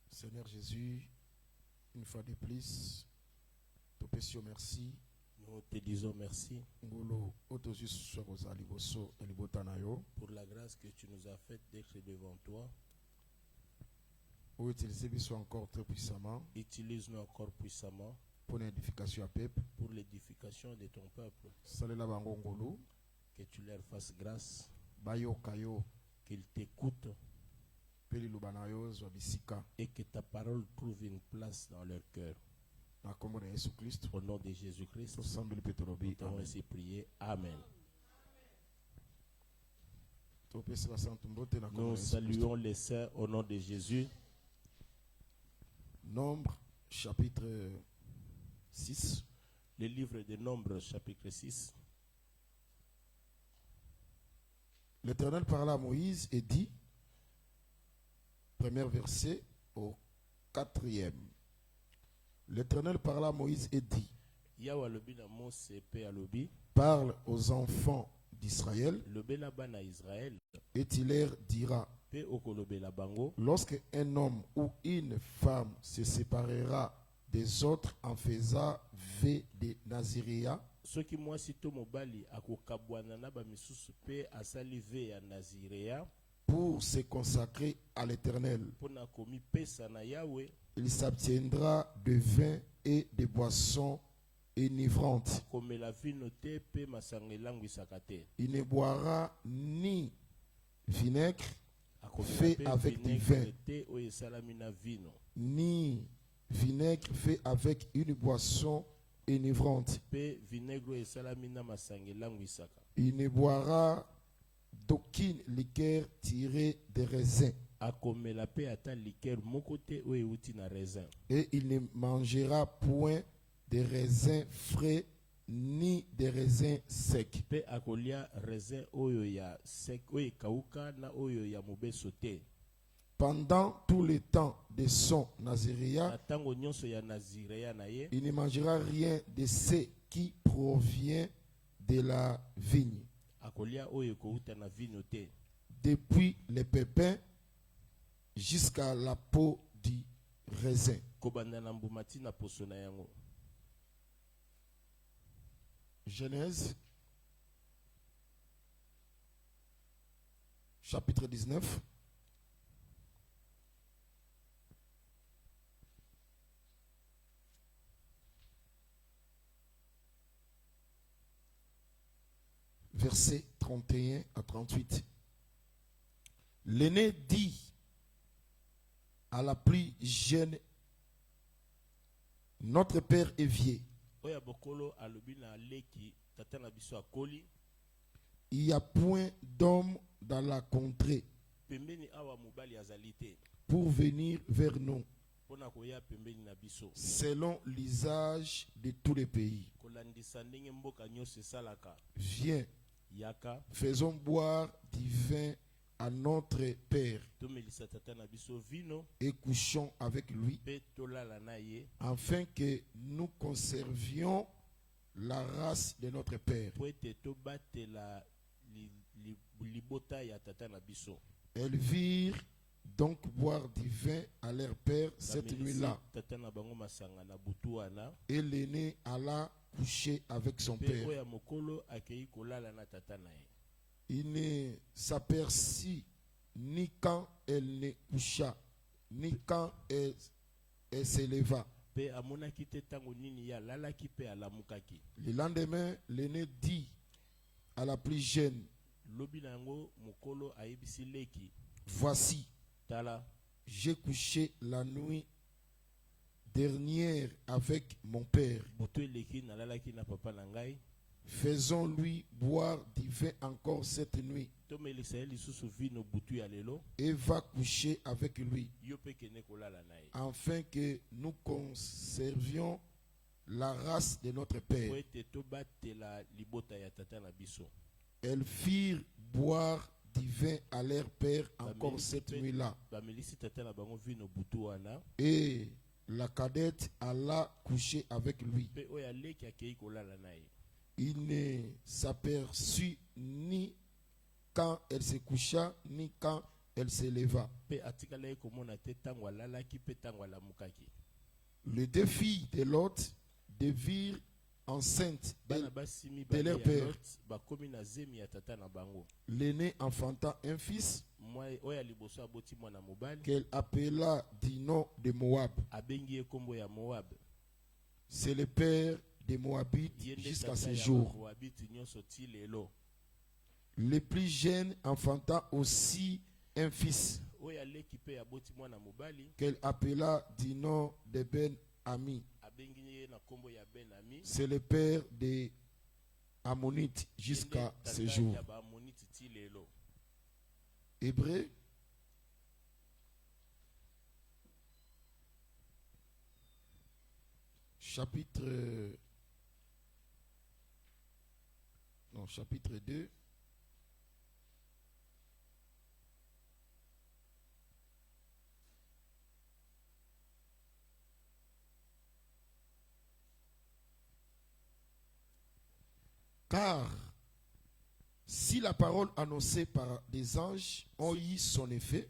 Seigneur Jésus, une fois de plus, te merci. Nous te disons merci pour la grâce que tu nous as faite d'être devant toi. Utilise-nous encore très puissamment. Utilise-nous encore puissamment pour l'édification à peuple. Pour l'édification de ton peuple. Que tu leur fasses grâce. Qu'ils t'écoutent. Et que ta parole trouve une place dans leur cœur. Au nom de Jésus-Christ, nous t'avons ainsi prié. Amen. Nous saluons les saints au nom de Jésus. Nombre, chapitre 6. Le livre de Nombres, chapitre 6. L'Éternel parla à Moïse et dit, premier verset au 4e. L'Éternel parla à Moïse et dit, parle aux enfants d'Israël et tu leur diras, lorsque un homme ou une femme se séparera des autres en faisant vœu de Naziréa, pour se consacrer à l'Éternel, il s'abstiendra de vin et de boissons enivrantes. Il ne boira ni vinaigre fait avec du vin, ni vinaigre fait avec une boisson enivrante. Il ne boira d'aucune liqueur tirée des raisins. Et il ne mangera point de raisins frais ni de raisins secs. Pendant tout le temps de son naziréat, il ne mangera rien de ce qui provient de la vigne. Depuis les pépins jusqu'à la peau du raisin. Genèse, chapitre 19. Versets 31 à 38. L'aîné dit à la plus jeune, notre père est vieux. Il n'y a point d'homme dans la contrée pour venir vers nous, selon l'usage de tous les pays. Viens, faisons boire du vin à notre père et couchons avec lui, afin que nous conservions la race de notre père. Elles virent donc boire du vin à leur père cette nuit-là, et l'aîné alla coucher avec son père. Il ne s'aperçut ni quand elle ne coucha, ni quand elle s'éleva. Le lendemain, l'aîné dit à la plus jeune, voici, j'ai couché la nuit dernière avec mon père. Faisons-lui boire du vin encore cette nuit, et va coucher avec lui, afin que nous conservions la race de notre père. Elles firent boire du vin à leur père encore cette nuit-là. Et la cadette alla coucher avec lui. Il ne s'aperçut ni quand elle se coucha, ni quand elle se leva. Les deux filles de Lot devinrent enceintes de leur père. L'aîné enfanta un fils qu'elle appela du nom de Moab. C'est le père des Moabites jusqu'à ce jour. Le plus jeune enfanta aussi un fils qu'elle appela du nom de Ben-Ami. C'est le père des Ammonites jusqu'à ce jour. Hébreux chapitre 2. Car si la parole annoncée par des anges ont eu son effet,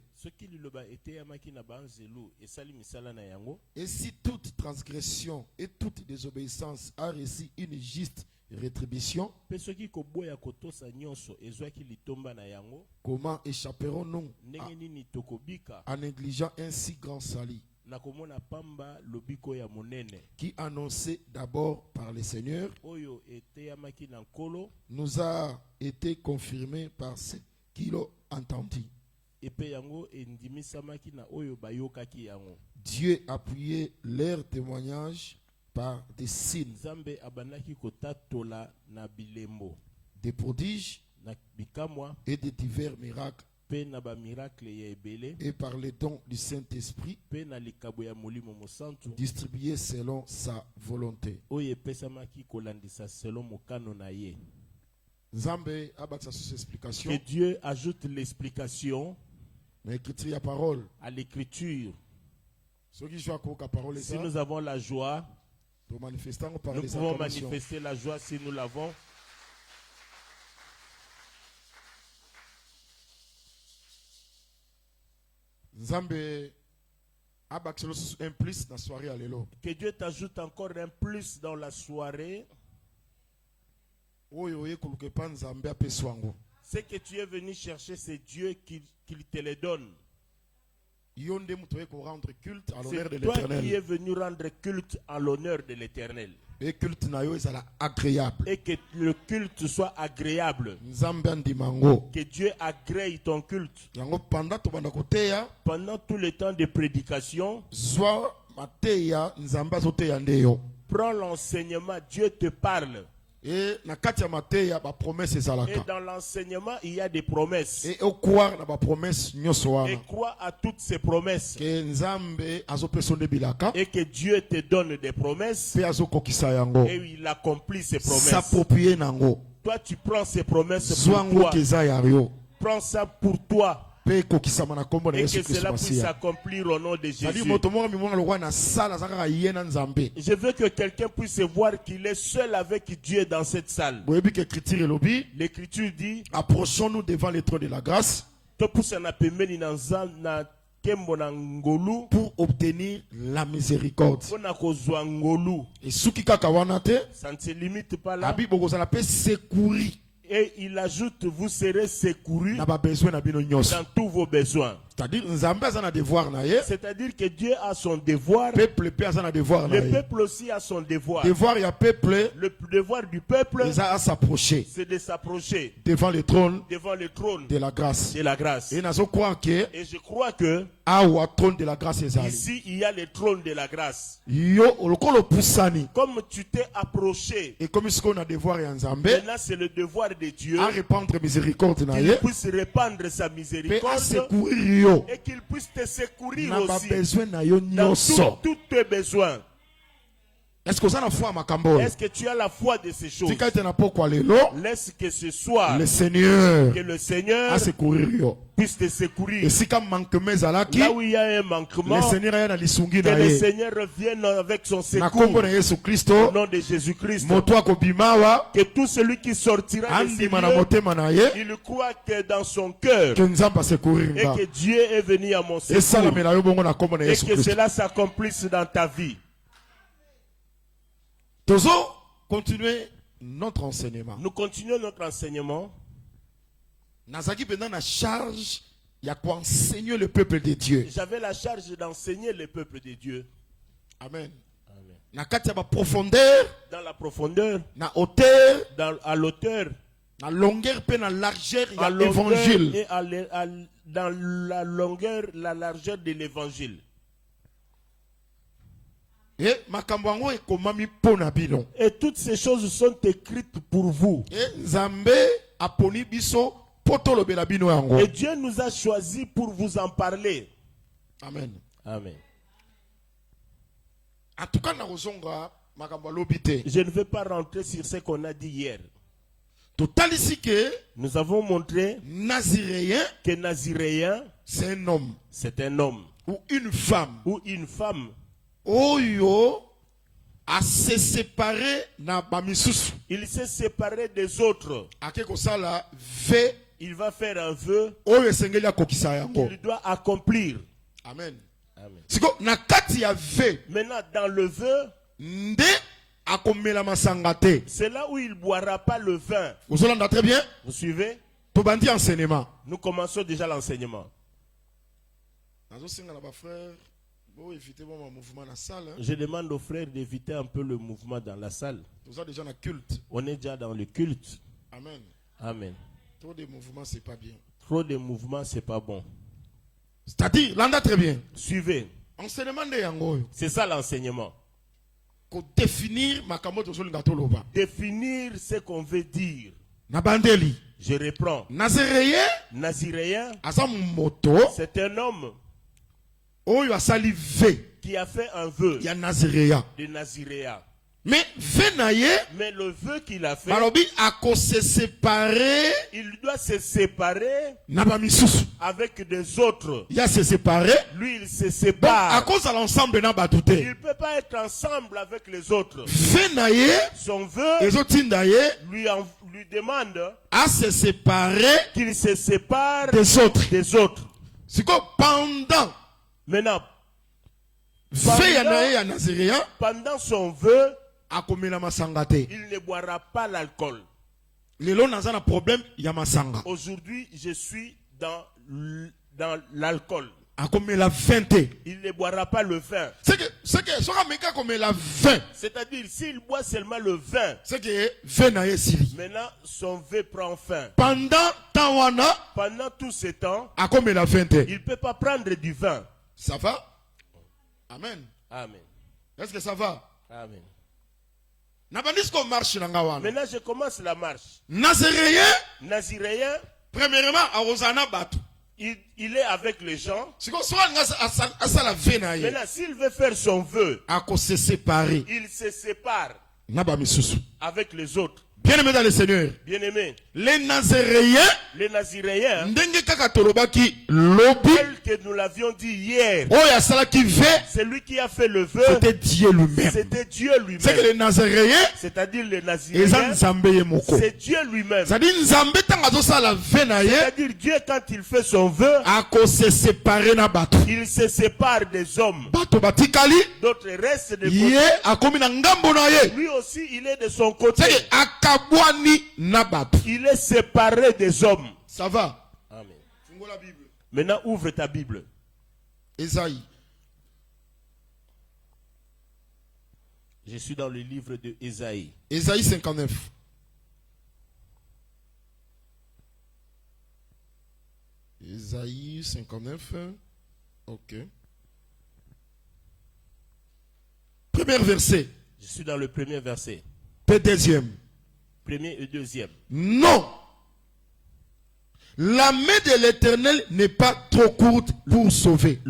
et si toute transgression et toute désobéissance a reçu une juste rétribution, comment échapperons-nous en négligeant un si grand salut qui, annoncé d'abord par le Seigneur, nous a été confirmé par ce qui l'ont entendu. Dieu appuyait leur témoignage par des signes, des prodiges et des divers miracles, et par les dons du Saint-Esprit distribués selon sa volonté. Que Dieu ajoute l'explication à l'écriture. Si nous avons la joie, nous pouvons manifester la joie si nous l'avons. Que Dieu t'ajoute encore un plus dans la soirée. Ce que tu es venu chercher, c'est Dieu qui te le donne. C'est toi qui es venu rendre culte à l'honneur de l'Éternel. Et que le culte soit agréable. Que Dieu agrée ton culte. Pendant tout le temps de prédication, prends l'enseignement, Dieu te parle. Et dans l'enseignement, il y a des promesses. Et crois à toutes ces promesses. Et que Dieu te donne des promesses. Et il accomplit ces promesses. Toi, tu prends ces promesses pour toi. Prends ça pour toi. Et que cela puisse s'accomplir au nom de Jésus. Je veux que quelqu'un puisse voir qu'il est seul avec Dieu dans cette salle. L'Écriture dit: approchons-nous devant le trône de la grâce pour obtenir la miséricorde. Et ça ne se limite pas là. Et il ajoute: vous serez secourus dans tous vos besoins. C'est-à-dire que Dieu a son devoir. Le peuple aussi a son devoir. Le devoir du peuple, c'est de s'approcher devant le trône de la grâce. Et je crois que ici il y a le trône de la grâce. Comme tu t'es approché, maintenant c'est le devoir de Dieu qu'il puisse répandre sa miséricorde et qu'il puisse te secourir aussi dans tous tes besoins. Est-ce que tu as la foi de ces choses? Laisse que ce soit le Seigneur que le Seigneur puisse te secourir. Là où il y a un manquement, le Seigneur que le Seigneur revienne avec son secours au nom de Jésus-Christ. Que tout celui qui sortira de ces lieux, il croit que dans son cœur et que Dieu est venu à mon secours et que cela s'accomplisse dans ta vie. Continuer notre enseignement. Nous continuons notre enseignement. Nazaki pendant la charge, il y a quoi enseigner le peuple de Dieu. J'avais la charge d'enseigner le peuple de Dieu. Amen. Na kati ya profondeur, dans la profondeur, na hauteur, à l'auteur, na longueur et na largeur, il y a l'évangile. Et dans la longueur, la largeur de l'évangile. Et toutes ces choses sont écrites pour vous. Et Dieu nous a choisis pour vous en parler. Amen. Amen. En tout cas, je ne vais pas rentrer sur ce qu'on a dit hier. Nous avons montré que Naziréen, c'est un homme. C'est un homme. Ou une femme. Ou une femme. Oyo a se séparé na bamisusu. Il s'est séparé des autres. Il va faire un vœu. Il doit accomplir. Amen. Amen. Maintenant dans le vœu, c'est là où il ne boira pas le vin. Très bien. Vous suivez? Nous commençons déjà l'enseignement. Je demande aux frères d'éviter un peu le mouvement dans la salle. On est déjà dans le culte. Amen. Amen. Trop de mouvements, c'est pas bien. Trop de mouvements, c'est pas bon. C'est-à-dire, l'anda très bien. Suivez. C'est ça l'enseignement. Définir ce qu'on veut dire. Je reprends. Naziréen, c'est un homme qui a fait un vœu de Naziréa. Mais le vœu qu'il a fait, il doit se séparer avec des autres. Lui, il se sépare. À cause de l'ensemble, il ne peut pas être ensemble avec les autres. Son vœu lui demande à se séparer qu'il se sépare des autres. C'est quoi pendant? Maintenant, pendant son vœu, il ne boira pas l'alcool. Aujourd'hui, je suis dans l'alcool. Il ne boira pas le vin. C'est-à-dire, s'il boit seulement le vin, maintenant son vœu prend fin. Pendant tout ce temps, il ne peut pas prendre du vin. Ça va? Amen. Amen. Est-ce que ça va? Amen. Maintenant, je commence la marche. Naziréen, premièrement, il est avec les gens. Maintenant, s'il veut faire son vœu, il se sépare avec les autres. Bien-aimé dans le Seigneur. Bien-aimé. Les Naziréens, tel que nous l'avions dit hier, celui qui a fait le vœu, c'était Dieu lui-même. C'est que les Naziréens, c'est-à-dire les Naziréens, c'est Dieu lui-même. C'est-à-dire Dieu, quand il fait son vœu, il se sépare des hommes. D'autres restent de côté. Lui aussi, il est de son côté. Il est séparé des hommes. Ça va? Amen. Maintenant, ouvre ta Bible. Ésaïe. Je suis dans le livre de Ésaïe. Ésaïe 59. Ésaïe 59. Ok. Premier verset. Je suis dans le premier verset. Puis deuxième. Premier et deuxième. Non. La main de l'Éternel n'est pas trop courte pour sauver.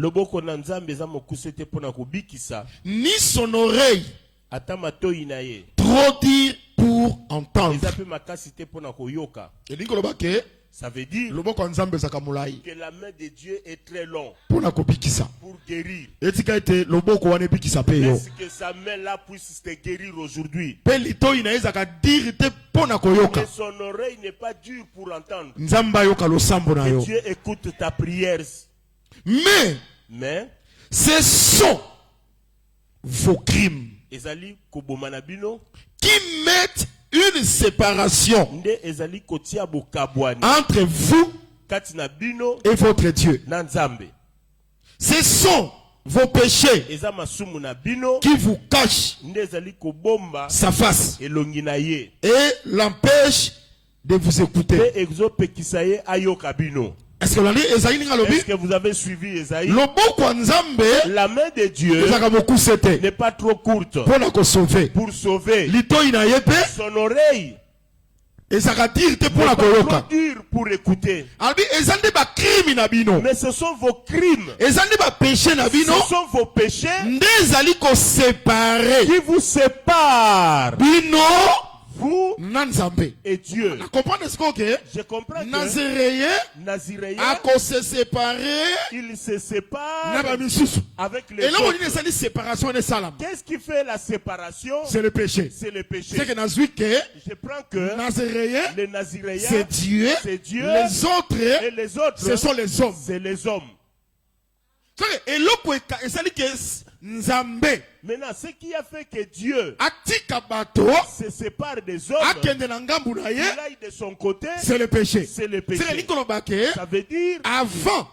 Ni son oreille Trop dire pour entendre. Ça veut dire que la main de Dieu est très longue pour guérir. Est-ce que sa main là puisse te guérir aujourd'hui? Mais son oreille n'est pas dure pour entendre. Que Dieu écoute ta prière. Mais ce sont vos crimes qui mettent une séparation entre vous et votre Dieu. Ce sont vos péchés qui vous cachent sa face et l'empêchent de vous écouter. Est-ce que vous avez suivi Esaïe? La main de Dieu n'est pas trop courte pour sauver. Son oreille n'est pas trop dure pour écouter. Mais ce sont vos crimes. Ce sont vos péchés qui vous séparent. Vous et Dieu. Je comprends que Naziréen se il se sépare avec les autres. Qu'est-ce qui fait la séparation? C'est le péché. Je prends que les Naziréens, c'est Dieu. Les autres, et les autres, ce sont les hommes. C'est les hommes. Maintenant, ce qui a fait que Dieu se sépare des hommes, il aille de son côté, c'est le péché. Ça veut dire avant,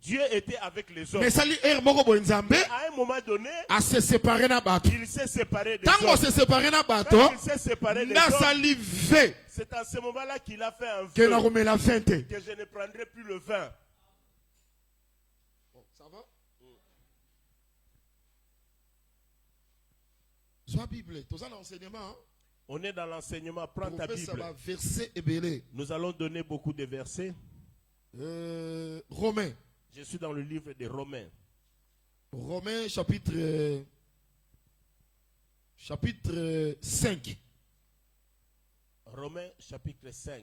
Dieu était avec les hommes. Mais à un moment donné, il s'est séparé des hommes. Quand il s'est séparé des hommes, c'est à ce moment-là qu'il a fait un vœu que je ne prendrai plus le vin. Ça va? Bible. On est dans l'enseignement. Prends ta Bible. Nous allons donner beaucoup de versets. Romains. Je suis dans le livre des Romains. Romains chapitre 5. Romains chapitre 5.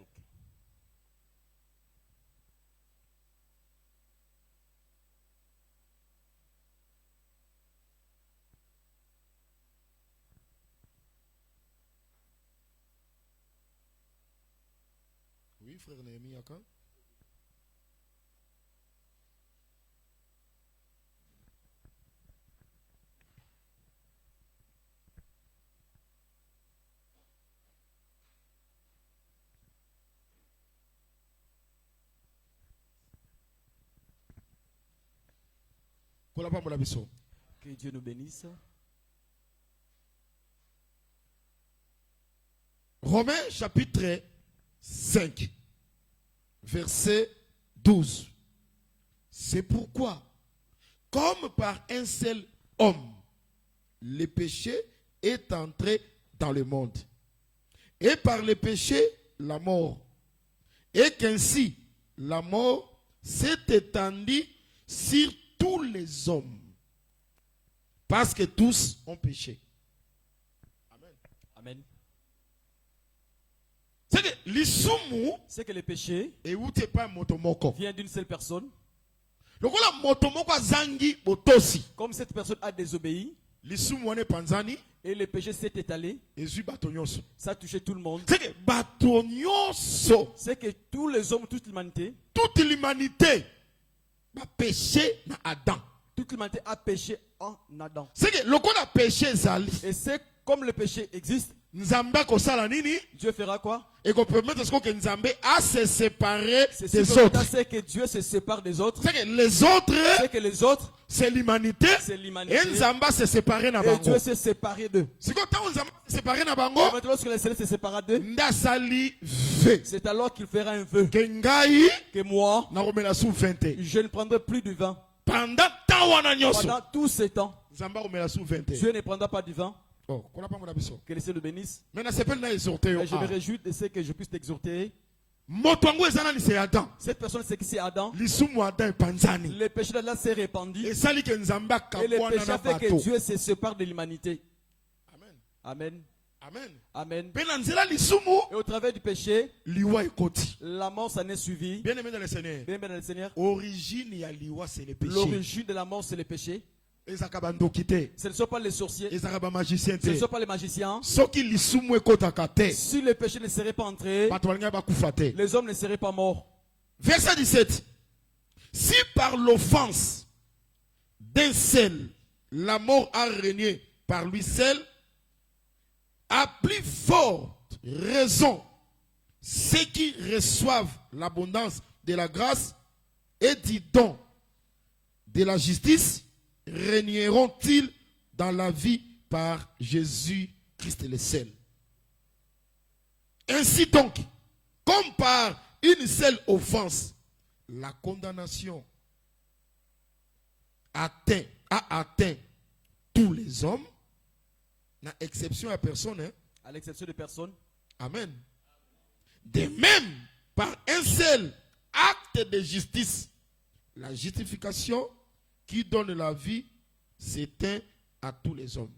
Oui, frère Néhémie Yaka. Que Dieu nous bénisse. Romains chapitre 5, verset 12. C'est pourquoi, comme par un seul homme, le péché est entré dans le monde, et par le péché, la mort, et qu'ainsi la mort s'est étendue sur tous les hommes, parce que tous ont péché. Amen. Amen. C'est que le péché vient d'une seule personne. Comme cette personne a désobéi, et le péché s'est étalé, ça a touché tout le monde. C'est que tous les hommes, toute l'humanité a péché dans Adam. Toute l'humanité a péché en Adam. Et c'est comme le péché existe, Dieu fera quoi? Et qu'on permette que Nzambe a se séparer des autres. C'est que Dieu se sépare des autres. C'est que les autres, c'est l'humanité. Et Nzamba se séparer na bango. Et Dieu s'est séparé d'eux. C'est quand Nzamba se séparer na bango. Lorsque le Seigneur se sépara d'eux, c'est alors qu'il fera un vœu. Que moi, je ne prendrai plus du vin. Pendant tout ce temps, Dieu ne prendra pas du vin. Que le Seigneur nous bénisse. Je me réjouis de ce que je puisse t'exhorter. Cette personne, c'est qui? C'est Adam. Le péché d'Adam s'est répandu. Et le péché a fait que Dieu se sépare de l'humanité. Amen. Amen. Amen. Et au travers du péché, la mort s'en est suivie. Bien aimé dans le Seigneur. Bien aimé dans le Seigneur. L'origine de la mort, c'est le péché. Ce ne sont pas les sorciers. Ce ne sont pas les magiciens. Si le péché ne serait pas entré, les hommes ne seraient pas morts. Verset 17. Si par l'offense d'un seul, la mort a régné par lui seul, à plus forte raison, ceux qui reçoivent l'abondance de la grâce et du don de la justice régneront-ils dans la vie par Jésus-Christ le seul. Ainsi donc, comme par une seule offense, la condamnation a atteint tous les hommes, n'a exception à personne. Hein? À l'exception de personne. Amen. De même, par un seul acte de justice, la justification qui donne la vie s'éteint à tous les hommes.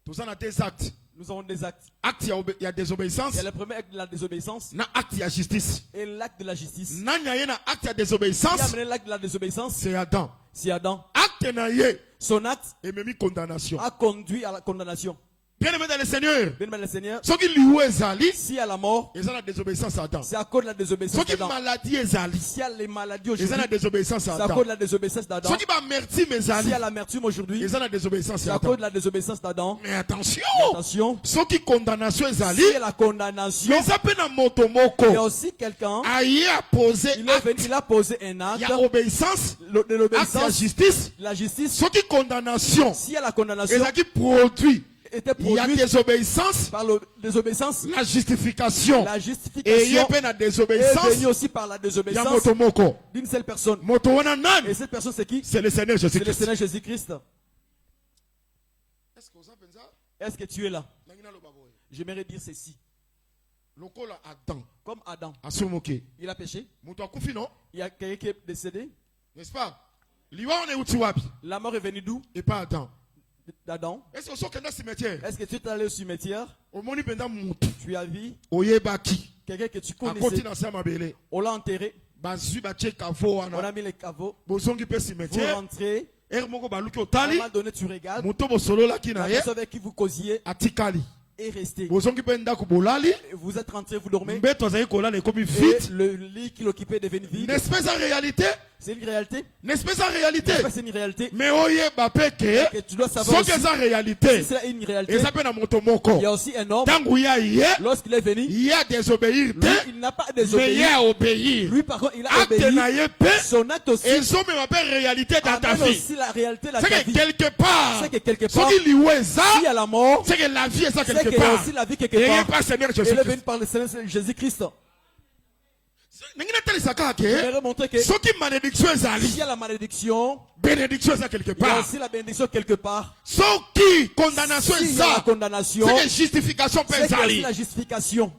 Tout ça, on a des actes. Nous avons des actes. Actes, il y a désobéissance. Il y a le premier acte de la désobéissance. Na acte, il y a justice. Et l'acte de la justice. Na acte, il y a désobéissance. Qui a amené l'acte de la désobéissance? C'est Adam. C'est Adam. Acte naïe. Son acte et même condamnation. A conduit à la condamnation. Bien aimé dans le Seigneur. Bien aimé dans le Seigneur. Ce qui lui est zali. Si à la mort. Et ça la désobéissance à Adam. C'est à cause de la désobéissance d'Adam. Ce qui maladie est zali. Si à les maladies aujourd'hui. Et ça la désobéissance à Adam. C'est à cause de la désobéissance d'Adam. Ce qui m'amertume est zali. Si à l'amertume aujourd'hui. Et ça la désobéissance c'est à cause de la désobéissance d'Adam. Mais attention. Attention. Ce qui condamnation est zali. Si à la condamnation. Mais ça peut na motomoko. Il y a aussi quelqu'un. Il a posé un acte. Il y a obéissance. L'obéissance. La justice. La justice. Ce qui condamnation. Si à la condamnation. Et ça qui produit. Il y a désobéissance, par désobéissance, la justification, et il y a la désobéissance, et aussi par la désobéissance d'une seule personne. Et cette personne c'est qui? C'est le Seigneur Jésus-Christ. C'est le Seigneur Jésus-Christ. Est-ce que tu es là? J'aimerais dire ceci. Comme Adam, il a péché. Il y a quelqu'un qui est décédé. N'est-ce pas? La mort est venue d'où? Et pas Adam. D'Adam. Est-ce que tu es allé au cimetière? Tu as vu quelqu'un que tu connaissais. On l'a enterré. On a mis les caveaux. Vous rentrez. À un moment donné, tu regardes. La personne avec qui vous causiez est resté. Vous êtes rentré, vous dormez. Et le lit qu'il occupait est devenu vide. N'est-ce pas en réalité? C'est une réalité. N'est-ce pas en réalité? C'est une réalité. Mais que tu dois savoir aussi, en réalité. Si c'est une réalité. Il y a aussi un homme. Lorsqu'il est venu, il y a désobéir. Lui, il n'a pas désobéi. Mais il a obéi. Lui, par contre, il a obéi. Son acte aussi. Et ça même appelle réalité dans ta vie. Aussi la réalité dans ta vie. C'est que quelque part. Si il y a la mort. C'est que la vie est ça quelque part. C'est qu'il y a aussi la vie quelque part. Et pas Seigneur Jésus-Christ. Il est venu par le Seigneur Jésus-Christ. Je montrer que ce qui malédiction il y a la malédiction, bénédiction est quelque part. Il y a aussi la bénédiction quelque part. Ce qui condamnation est ça. La condamnation, c'est la justification. C'est la justification.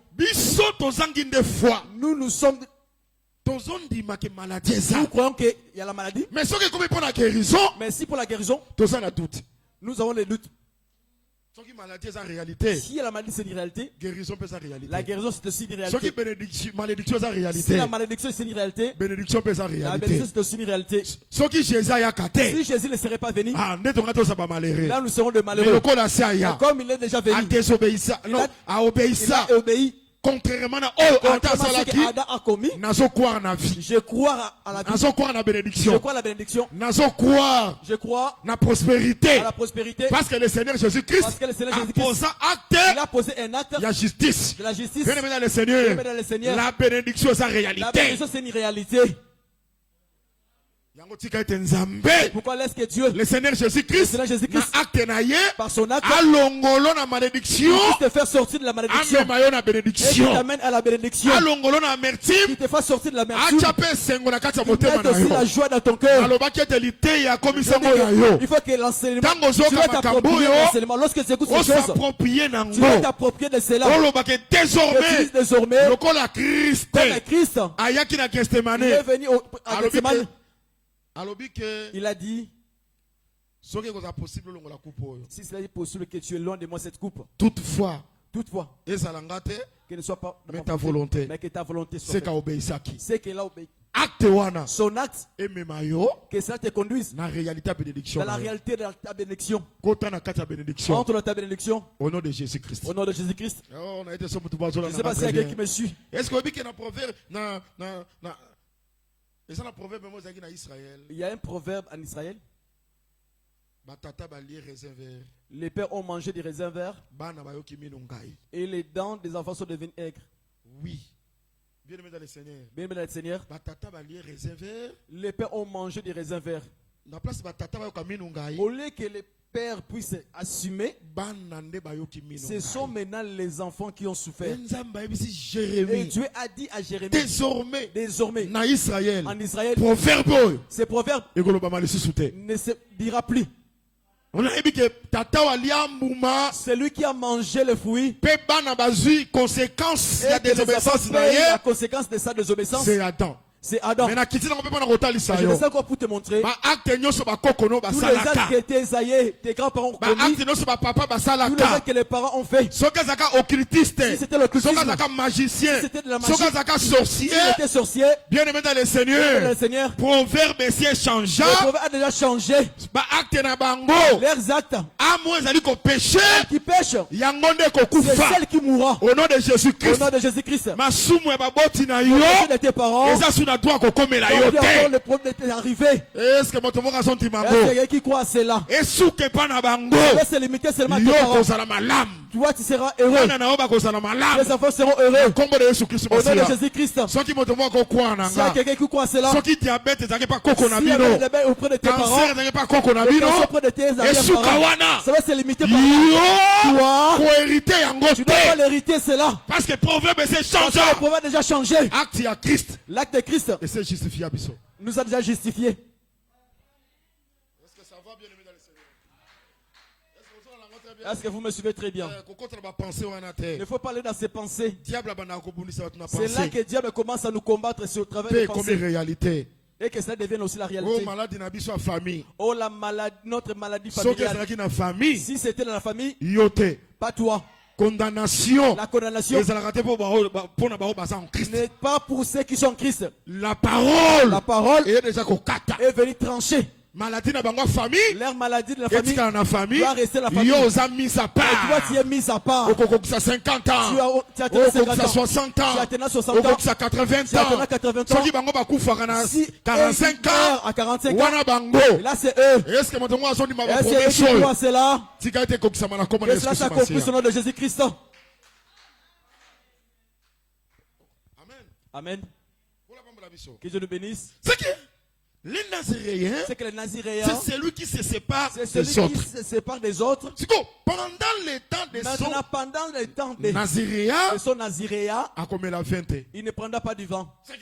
Nous sommes. Nous croyons qu'il y a la maladie. Mais ce qui est pour la guérison. Mais si pour la guérison, nous avons les doutes. Si la maladie c'est une réalité, la guérison c'est aussi une réalité. Si la malédiction c'est une réalité, la bénédiction c'est aussi une réalité. Si Jésus ne serait pas venu, là nous serons de malheureux. Comme il est déjà venu, il a obéi. Contrairement à ce qu'Adam a commis, je crois à la vie. Je crois à la bénédiction. Je crois à la bénédiction. Je crois à la prospérité. Parce que le Seigneur Jésus-Christ a posé un acte. Il y a justice. De la justice. Bien aimé dans le Seigneur. La bénédiction c'est une réalité. La bénédiction c'est une réalité. Pourquoi laisse que Dieu, le Seigneur Jésus-Christ, par son acte, il te fait sortir de la malédiction, et qui t'amène à la bénédiction, qui te fait sortir de la malédiction, qui met aussi la joie dans ton cœur. Il faut que l'enseignement, tu vas t'approprier de l'enseignement. Lorsque tu écoutes ces choses, tu vas t'approprier de cela. Désormais, comme Christ, il est venu à Gethsemane. Il a dit, si c'est possible que tu es loin de moi cette coupe. Toutefois, que ne soit pas ta volonté, mais que ta volonté soit faite. C'est qu'il a obéi. Son acte, que cela te conduise dans la réalité de ta bénédiction. Entre dans ta bénédiction. Au nom de Jésus-Christ. Au nom de Jésus-Christ. Je ne sais pas s'il y a quelqu'un qui me suit. Est-ce que dans proverbe il y a un proverbe en Israël. Les pères ont mangé des raisins verts et les dents des enfants sont devenues aigres. Oui. Bien-aimé dans le Seigneur. Bien-aimé dans le Seigneur. Les pères ont mangé des raisins verts. Au lieu que les pères puissent assumer, ce sont maintenant les enfants qui ont souffert. Et Dieu a dit à Jérémie, désormais en Israël, ces proverbes ne se dira plus. Celui qui a mangé le fruit et la conséquence de sa désobéissance, c'est Adam. C'est Adam. Je descends encore pour te montrer tous les actes que tes grands-parents ont commis, tous les actes que les parents ont fait. Si c'était l'occultisme, si c'était de la magie, sorcier, sorcier, bien-aimé dans le Seigneur, proverbe a déjà changé. Leurs actes qui pêchent, c'est celle qui mourra. Au nom de Jésus-Christ. Au nom de Jésus-Christ. De tes parents, le problème est arrivé. Est-ce que votre vocation est quelqu'un qui croit à cela? Se limiter seulement à tes parents. Toi tu seras heureux. Les enfants seront heureux. Au nom de Jésus-Christ. S'il y a quelqu'un qui croit à cela, s'il y a diabète auprès de tes parents, auprès de tes arrière-parents, ça va se limiter par là. Toi, tu dois pas l'hériter cela. Parce que le proverbe a déjà changé. L'acte de Christ et c'est justifié. Nous a déjà justifié. Est-ce que ça va bien, aimé dans le Seigneur? Est-ce que vous me suivez très bien? Il faut parler dans ses pensées. C'est là que le diable commence à nous combattre sur le travail de pensée. Réalité. Et que ça devienne aussi la réalité. Oh, la maladie, notre maladie familiale. Si c'était dans la famille, pas toi. Condamnation. La condamnation n'est pas pour ceux qui sont en Christ. La parole est venue trancher. Maladie dans la famille. Leur maladie de la famille doit rester la famille. Mis à part. Et toi tu es mis à part. Tu as 50 ans. Tu as 50 ans. 60 ans. Tu as 60 ans. Tu as 80 ans. Tu as 80 ans. Si 45 ans. À 45 ans. Et là c'est eux. Est-ce que est-ce que toi c'est là? Que cela s'accomplit au nom de Jésus-Christ. Amen. Que Dieu nous bénisse. Les Naziréens, c'est que les Naziréens, c'est celui qui se sépare des autres. Pendant les temps des Naziréens, il ne prendra pas du vin. C'est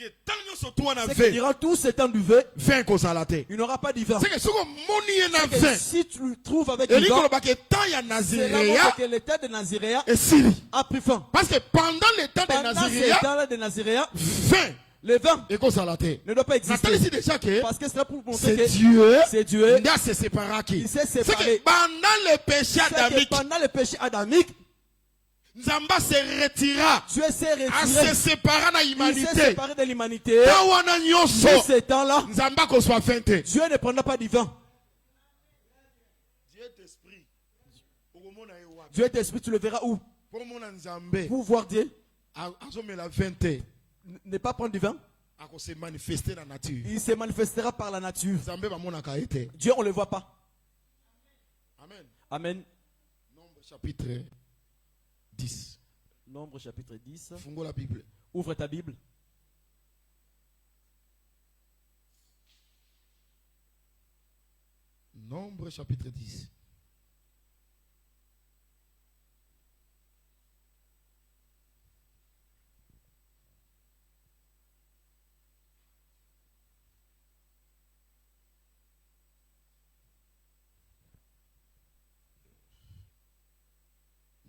que durant tout ce temps du vin, il n'aura pas du vin. Si tu le trouves avec du vin, c'est là que le temps des Naziréens a pris fin. Parce que pendant les temps des Naziréens, le vin ne doit pas exister. Parce que c'est pour montrer que c'est Dieu il s'est séparé. Pendant le péché adamique, Nzamba se retira. Dieu s'est retiré. Il s'est séparé de l'humanité. Dans ce temps-là, Dieu ne prendra pas du vin. Dieu est esprit, tu le verras où? Pour voir Dieu. Ne pas prendre du vin. Il se manifestera par la nature. Dieu, on ne le voit pas. Amen. Amen. Nombre chapitre 10. Nombre chapitre 10. La Bible. Ouvre ta Bible. Nombre chapitre 10.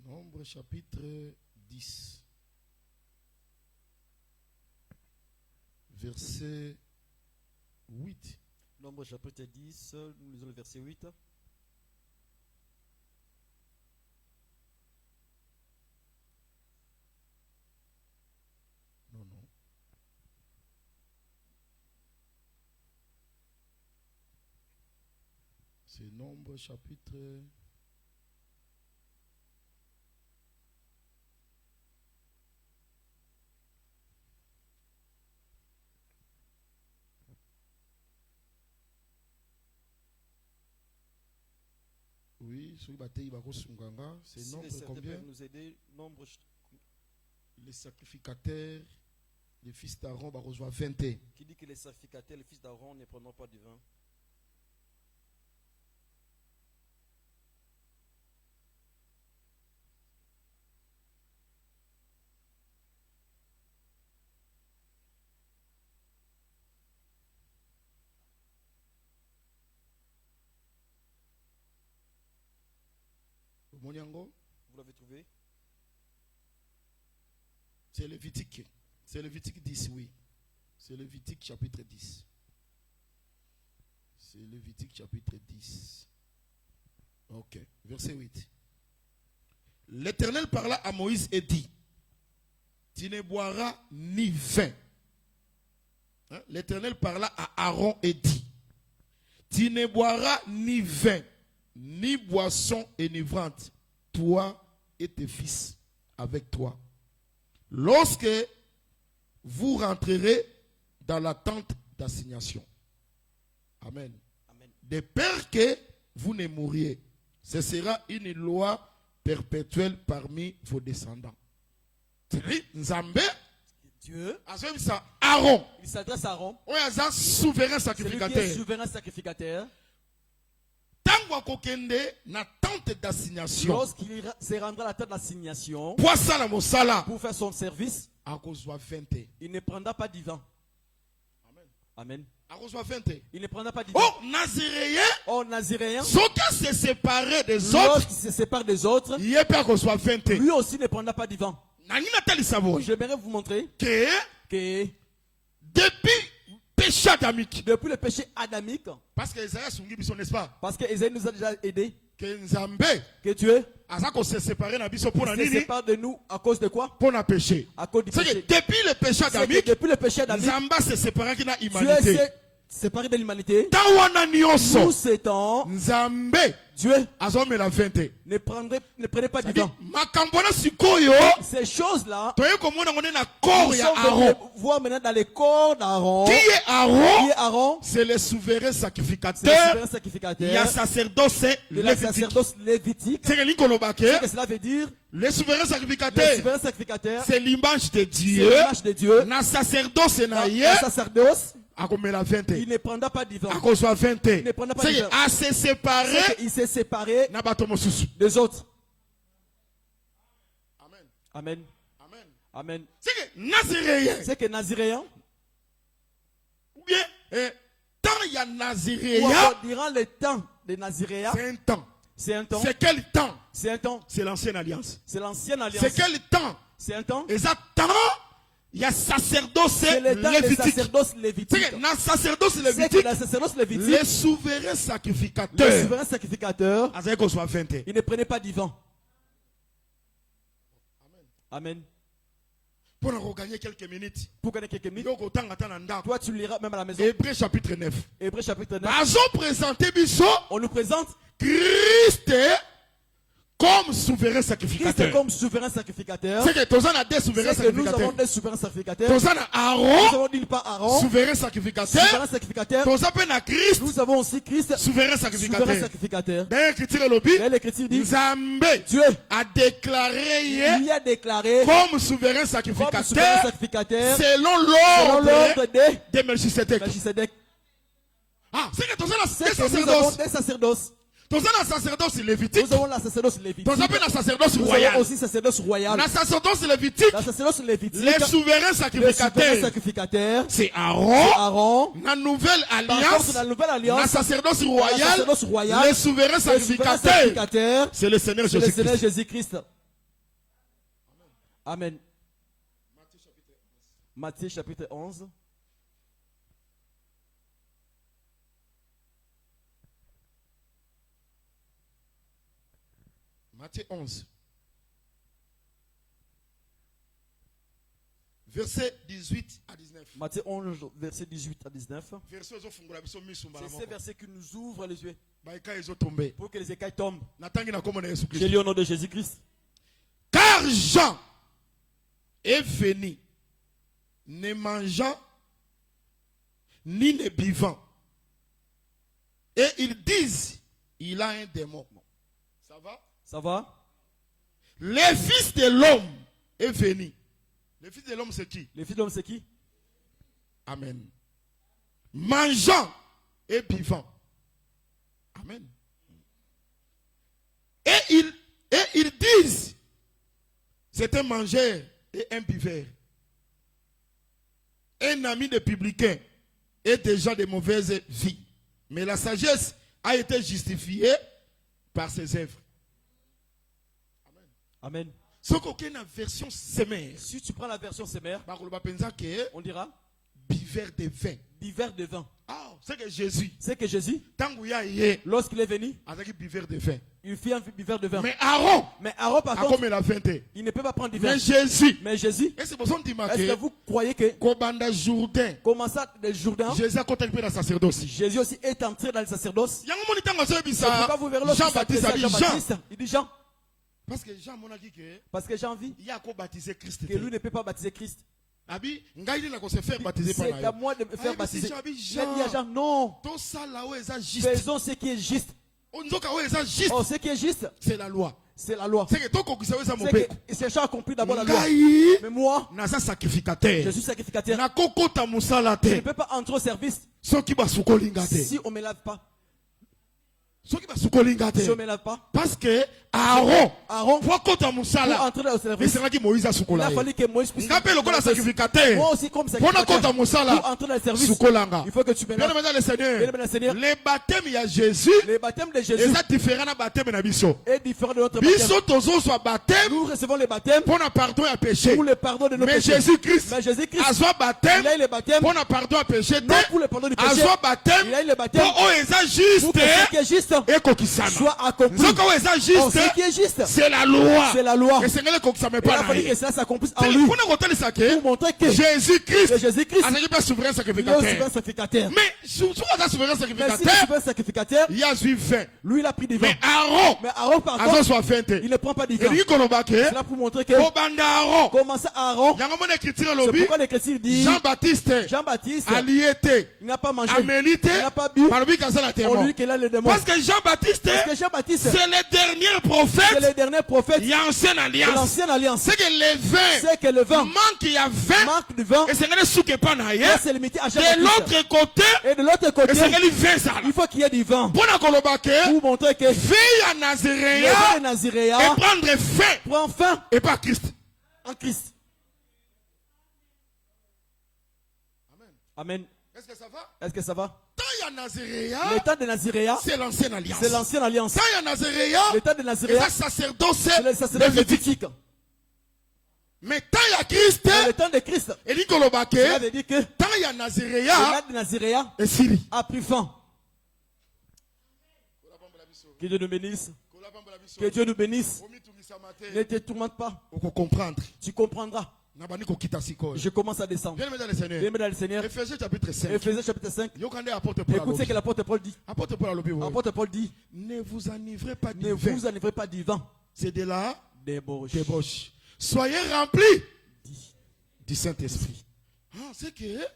Nombre chapitre 10. Verset 8. Nombre chapitre 10, nous lisons le verset 8. Non. C'est Nombre chapitre... Oui, c'est nombre combien? Nous aider, nombre... Les sacrificateurs, les fils d'Aaron, va recevoir 20. Qui dit que les sacrificateurs, les fils d'Aaron ne prendront pas du vin? Vous l'avez trouvé? C'est Lévitique. C'est Lévitique 10, oui. C'est Lévitique chapitre 10. C'est Lévitique chapitre 10. Ok. Verset 8. L'Éternel parla à Moïse et dit, tu ne boiras ni vin. Hein? L'Éternel parla à Aaron et dit, tu ne boiras ni vin, ni boisson enivrante, toi et tes fils avec toi. Lorsque vous rentrerez dans la tente d'assignation. Amen. Amen. De peur que vous ne mouriez. Ce sera une loi perpétuelle parmi vos descendants. Nzambe, Dieu, Aaron. Il s'adresse à Aaron. Souverain sacrificateur. C'est lui qui est souverain sacrificateur. Na tente d'assignation. Lorsqu'il se rendra à la tente d'assignation pour faire son service, il ne prendra pas du vin. Amen. Il ne prendra pas du vin. Oh, Naziréen. Lorsqu'il se sépare des autres, lui aussi ne prendra pas du vin. J'aimerais vous montrer que depuis péché adamique. Depuis le péché adamique. Parce que Esaïe n'est-ce pas? Parce que Esaïe nous a déjà aidé. Que Dieu se sépare de nous à cause de quoi? Pour le péché. À cause du péché. Depuis le péché adamique, Dieu se sépare de l'humanité. Séparé de l'humanité. Nous ces temps, Dieu ne prenait pas du vin. Ces choses-là, voir maintenant dans les corps d'Aaron. Qui est Aaron? C'est le souverain sacrificateur. Il y a sacerdoce lévitique. C'est ce que cela veut dire. Le souverain sacrificateur, c'est l'image de Dieu. Na sacerdoce il ne prendra pas du vin. Il ne prendra pas du vin. Il s'est séparé des autres. Amen. Amen. Amen. C'est que Naziréen. Ou bien, tant il y a Naziréen. Durant le temps de Naziréen. C'est un temps. C'est un temps. C'est quel temps? C'est un temps. C'est l'ancienne alliance. C'est l'ancienne alliance. C'est quel temps? C'est un temps. Et ça temps. Il y a sacerdoce lévitique. Le souverain sacrificateur. Il ne prenait pas du vin. Amen. Pour regagner quelques minutes. Pour gagner quelques minutes. Toi tu liras même à la maison. Hébreux chapitre 9. Hébreux chapitre 9. On nous présente Christ comme souverain sacrificateur. Comme souverain sacrificateur. C'est que nous avons des souverains sacrificateurs. Nous avons des souverains sacrificateurs. Nous avons Aaron. Aaron. Souverain sacrificateur. Souverain sacrificateur. Christ. Nous avons aussi Christ. Souverain sacrificateur. Dans l'Écriture dit. Dieu a déclaré. Il a déclaré. Comme souverain sacrificateur. Selon l'ordre de Melchisedec. Ah, c'est que nous avons des sacerdoces. Nous avons la sacerdoce lévitique. Nous avons la sacerdoce lévitique. Nous avons la sacerdoce Nous royale. avons aussi sacerdoce royale. La sacerdoce lévitique. La sacerdoce lévitique. Les souverains sacrificateurs. C'est Aaron. La nouvelle alliance. La sacerdoce royale. Les souverains sacrificateurs. C'est le Seigneur Jésus-Christ. Amen. Matthieu chapitre 11. Matthieu 11. Verset 18 à 19. Matthieu 11, verset 18 à 19. C'est ces versets qui nous ouvrent les yeux. Pour que les écailles tombent. J'ai lu au nom de Jésus-Christ. Car Jean est venu, ne mangeant ni ne buvant. Et ils disent, il a un démon. Ça va? Ça va? Le Fils de l'homme est venu. Le Fils de l'homme c'est qui? Le Fils de l'homme c'est qui? Amen. Mangeant et buvant. Amen. Et ils disent, c'est un mangeur et un buveur. Un ami de publicains et des gens de mauvaise vie. Mais la sagesse a été justifiée par ses œuvres. Amen. Si tu prends la version Semer, on dira buveur de vin. Buveur de vin. Ah, c'est que Jésus. C'est que Jésus, lorsqu'il est venu, il fit un buveur de vin. Mais Aaron par contre, il ne peut pas prendre du vin. Mais Jésus, est-ce que vous croyez que comment ça, le Jourdain, Jésus aussi est entré dans le sacerdoce? Pourquoi vous verrez Jean-Baptiste, il dit Jean. Parce que Jean vit que lui ne peut pas baptiser Christ. C'est à moi de me faire baptiser. J'ai dit à Jean, non. Faisons ce qui est juste. Oh, ce qui est juste, c'est la loi. C'est la loi. C'est Jean a compris d'abord la loi. Mais moi, je suis sacrificateur. Je ne peux pas entrer au service si on ne me lave pas. Si on ne me lave pas. Parce que Aaron, pour entrer dans le service, il a fallu que Moïse puisse entrer dans le service. Moi aussi comme sacrificateur, pour entrer dans le service, il faut que tu me laves. Le baptême de Jésus est différent de notre baptême. Nous recevons le baptême pour le pardon à péché. Pour le pardon de nos péchés. Mais Jésus-Christ il a eu le baptême pour le pardon à péché. Non pour le pardon du péché. Il a eu le baptême pour ce qui est juste soit accompli. Ce qui est juste, c'est la loi. C'est la loi. Et il a fallu que ça s'accomplisse en lui. Pour montrer que Jésus-Christ est le souverain sacrificateur. Mais si tu es souverain sacrificateur, il a vu vin. Lui il a pris du vin. Mais Aaron par contre, il ne prend pas du vin. C'est là pour montrer que comment ça Aaron, c'est pourquoi l'Écriture dit Jean-Baptiste il n'a pas mangé, il n'a pas bu, on lui qu'il a le démon. Parce que Jean-Baptiste, c'est le dernier prophète. Il y a l'ancienne alliance. C'est que le vin manque du vin. Et c'est limité à Jean-Baptiste. De l'autre côté, il faut qu'il y ait du vin. Pour montrer que le Naziréa et prend fin et pas Christ. En Christ. Amen. Est-ce que ça va? Le temps de Naziréa, c'est l'ancienne alliance. C'est l'ancienne alliance. Le temps de Naziréa, c'est le sacerdoce lévitique. Mais le temps de Christ, ça veut dire que le temps de Naziréa a pris fin. Que Dieu nous bénisse. Que Dieu nous bénisse. Ne te tourmente pas. Tu comprendras. Je commence à descendre. Bien-aimé dans le Seigneur. Éphésiens chapitre 5. Écoute ce que l'apôtre Paul dit. L'apôtre Paul dit, ne vous enivrez pas du vin. C'est de la débauche. Soyez remplis du Saint-Esprit.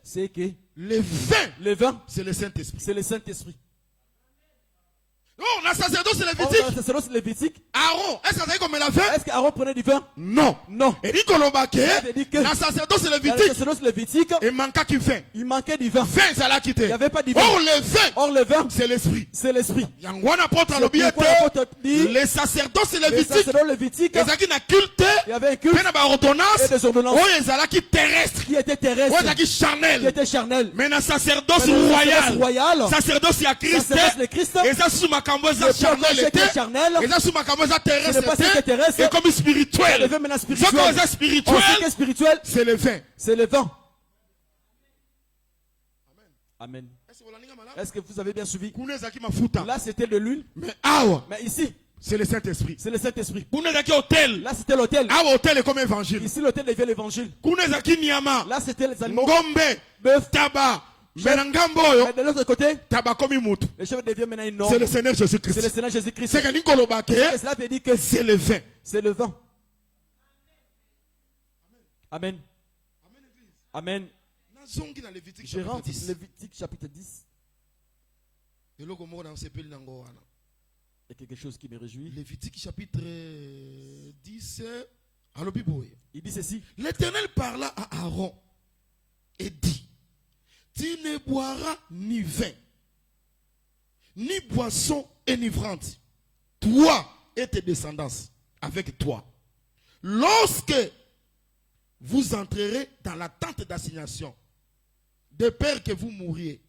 C'est que le vin, c'est le Saint-Esprit. C'est le Saint-Esprit. Oh, le sacerdoce lévitique. Aaron, est-ce qu'Aaron prenait du vin? Non. Non. Et dit que le sacerdoce lévitique, il manquait du vin. Il n'y avait pas du vin. Or le vin, c'est l'esprit. C'est l'esprit. Les sacerdoces lévitiques, il y avait un culte et des ordonnances qui étaient terrestres, qui étaient charnels. Mais le sacerdoce royal, sacerdoce à Christ, et ça sous ma cambosa charnel et ça sous ma cambosa terrestre, et comme spirituel. Spirituel, c'est le vin. C'est le vin. Amen. Est-ce que vous avez bien suivi? Là, c'était de l'huile. Mais ici, c'est le Saint-Esprit. C'est le Saint-Esprit. Là, c'était l'autel. L'autel est comme évangile. Ici, l'autel devient l'évangile. Là, c'était les animaux. Bœuf, tabac. Mais de l'autre côté, le chef devient maintenant une norme. C'est le Seigneur Jésus-Christ. C'est le Seigneur Jésus-Christ. Cela veut dire que c'est le vin. C'est le vin. Amen. Amen. Je rentre Lévitique chapitre 10. Il y a quelque chose qui me réjouit. Lévitique chapitre 10. Il dit ceci. L'Éternel parla à Aaron et dit: tu ne boiras ni vin, ni boisson enivrante, toi et tes descendants avec toi, lorsque vous entrerez dans la tente d'assignation, de peur que vous mouriez.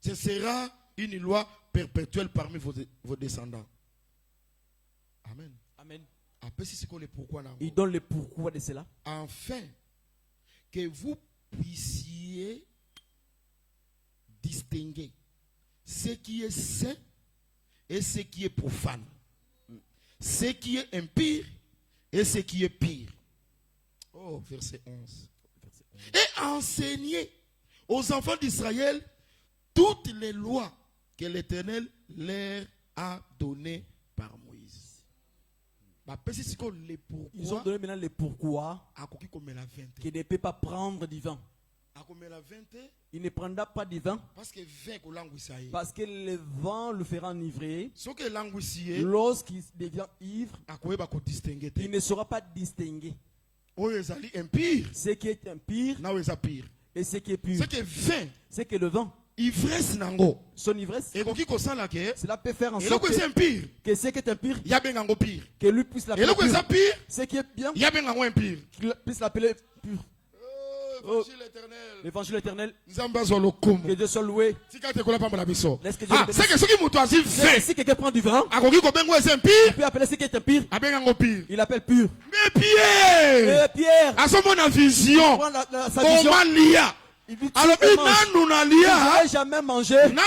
Ce sera une loi perpétuelle parmi vos descendants. Amen. Amen. Il donne le pourquoi de cela. Afin que vous puissiez distinguer ce qui est saint et ce qui est profane, ce qui est impur et ce qui est pire. Oh, verset 11. Et enseigner aux enfants d'Israël toutes les lois que l'Éternel leur a données par Moïse. Ils ont donné maintenant le pourquoi qu'il ne peut pas prendre du vin. Il ne prendra pas du vin parce que le vin le fera enivrer. Lorsqu'il devient ivre, il ne sera pas distingué. Ce qui est impur et ce qui est pur. C'est que le vin, son ivresse, cela peut faire en sorte que ce qui est impur, que lui puisse l'appeler pur. Ce qui est bien, qu'il puisse l'appeler pur. Oh, l'évangile éternel. Que Dieu soit loué. Laisse que Dieu le bénisse. Si quelqu'un prend du vin, il peut appeler ce qui est impur. Il appelle pur. Mais Pierre, à son vision, sa vision, alors il n'a jamais mangé. Il n'a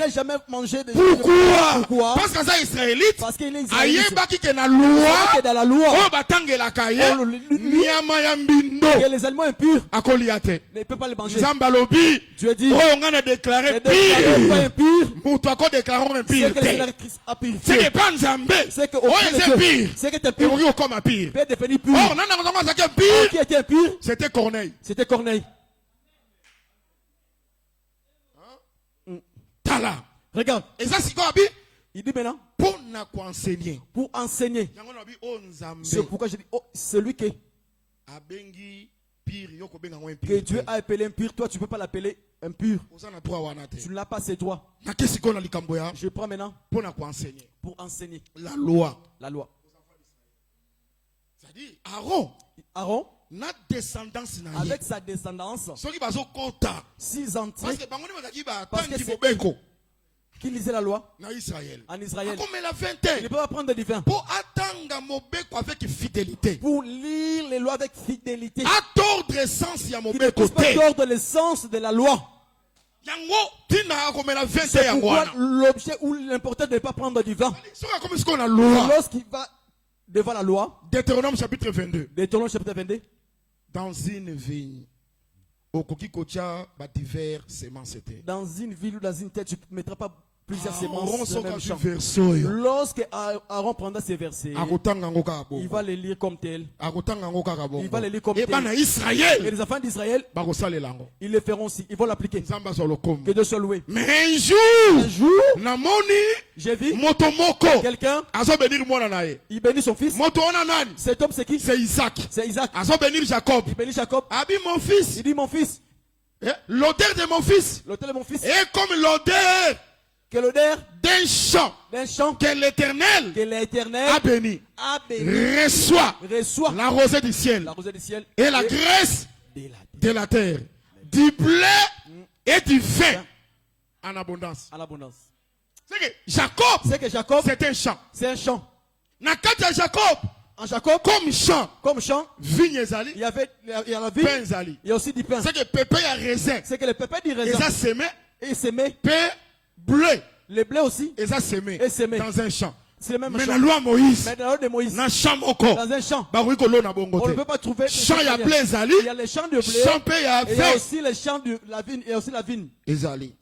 jamais mangé de pourquoi? Parce que ça israélite. Parce qu'il est israélite. Dans la loi. Que les aliments impurs ne peuvent pas les manger. Dieu dit, on a déclaré impur. C'est que le Seigneur Christ a purifié. C'est que c'est que tu es comme un pire. Peut devenir pur. Qui était impur? C'était Corneille. C'était Corneille. Tala. Regarde. Et ça, c'est quoi? Il dit maintenant. Pour enseigner. C'est pourquoi je dis, oh, celui que Dieu a appelé impur, toi tu ne peux pas l'appeler impur. Tu ne l'as pas, c'est toi. Je prends maintenant pour enseigner la loi. C'est-à-dire Aaron, avec sa descendance, s'ils entraient, parce que c'est qui lisait la loi en Israël. Il ne peut pas prendre du vin. Pour attendre avec fidélité. Pour lire les lois avec fidélité. Attendre l'essence il ne puisse pas tordre l'essence de la loi. C'est pourquoi l'objet ou l'important de ne pas prendre du vin. Lorsqu'il va devant la loi. Deutéronome chapitre 22. Deutéronome chapitre 22. Dans une vigne. Dans une ville ou dans une terre, tu ne mettras pas plusieurs semences dans le même champ. Lorsque Aaron prendra ces versets, il va les lire comme tel. Il va les lire comme tel. Et les enfants d'Israël, ils le feront aussi. Ils vont l'appliquer. Que Dieu soit loué. Mais un jour, j'ai vu quelqu'un, il bénit son fils. Cet homme, c'est qui? C'est Isaac. C'est Isaac. Jacob. Il bénit Jacob. Mon fils. Il dit mon fils. L'odeur de mon fils. L'odeur de mon fils. Et comme l'odeur. Que l'odeur d'un champ. Que l'Éternel. A béni. Reçoit. La rosée du ciel. Et la graisse de la terre. Du blé et du vin. En abondance. C'est que Jacob. C'est un champ. C'est un champ. Nakata Jacob. En Jacob, comme champ, vigne ezali. Il y a la vigne. Pain ezali. Il y a aussi du pain. C'est que pépé y a raisin. C'est que le pépé du raisin. Et semé. Pain bleu. Le blé aussi. Et semé. Dans un champ. C'est le même mais champ. Mais la loi Moïse. Mais dans la loi de Moïse. Dans un champ encore. Dans un champ. On ne peut pas trouver. Champ y a blé ezali. Il y a les champs de blé. Champ y a il y a aussi les champs de la vigne. Il y a aussi la vigne. Ezali.